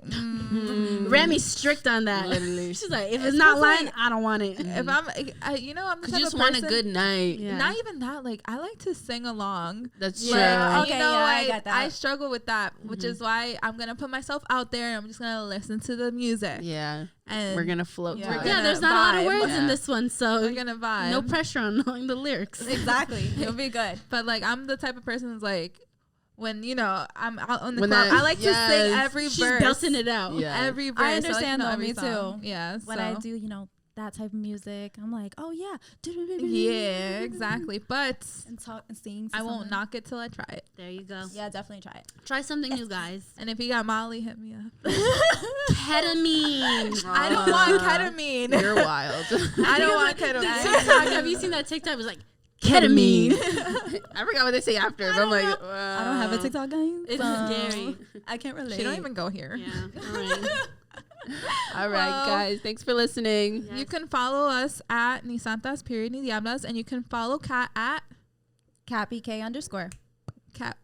Rami's strict on that. Literally. She's like, if it's not like- Latin, I don't want it. if I'm, I'm the Cause type you just of want a person- good night. Yeah. Not even that. Like I like to sing along. That's Yeah. true. Okay, you know, yeah, I get that. I struggle with that, which is why I'm gonna put myself out there. I'm just gonna listen to the music. Yeah. And We're gonna float. Yeah. through it. Yeah, gonna there's not a lot of vibe. words in Yeah. this one, so we're gonna vibe. no pressure on knowing the lyrics. Exactly. It'll be good. But like I'm the type of person who's like, when I'm out on the When club, that- I like to sing yes. every She's verse. belting it out. Yeah. Every verse. I like to understand know though, every me song. too. Yeah. When I do, that type of music, I'm like, oh yeah. Yeah, exactly. But And talk and sing. to I won't someone. knock it till I try it. There you go. Yeah, definitely try it. Try something new, guys. And if you got Molly, hit me up. Ketamine. I don't want ketamine. You're wild. I don't want ketamine. TikTok. Have you seen that TikTok? It was like ketamine. I forgot what they say after. But I'm like, I don't have a TikTok, guys. It's so scary. I can't relate. She don't even go here. Yeah. All right. all right, Well, guys. Thanks for listening. Yes. You can follow us at Ni Santas Ni Diablas, and you can follow Kat at Cat BK _. Kat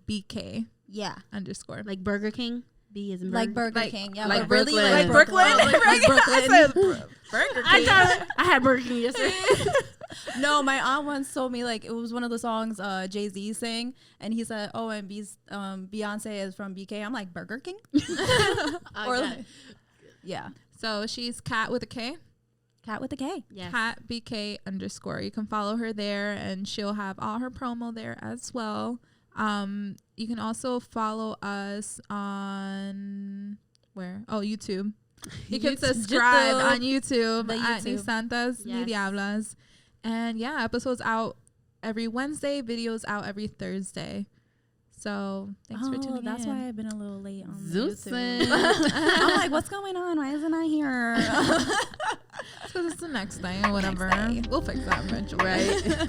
BK Yeah. _. Like Burger King. B is in Like Burger. Burger like- King. Yeah. like but really Brooklyn. like Like Brooklyn. Like Brooklyn. I said Burger I King. thought I had Burger King yesterday. No, my aunt once told me like it was one of the songs Jay-Z sang, and he said, "Oh, and Beyonce is from BK." I'm like, Burger King, or like, yeah, So she's Kat with a K. Cat with a K. Yes. Kat BK _. You can follow her there, and she'll have all her promo there as well. You can also follow us on where? Oh, YouTube. You can subscribe on YouTube The at Ni YouTube. Santas Ni Yes. Diablas. And yeah, episodes out every Wednesday, videos out every Thursday. So thanks for tuning that's in. why I've been a little late on the Zeusing. YouTube. I'm like, what's going on? Why isn't I here? Because it's the next day or whatever. day. We'll fix that eventually. Right.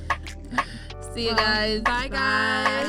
See you Well, guys. Bye, guys.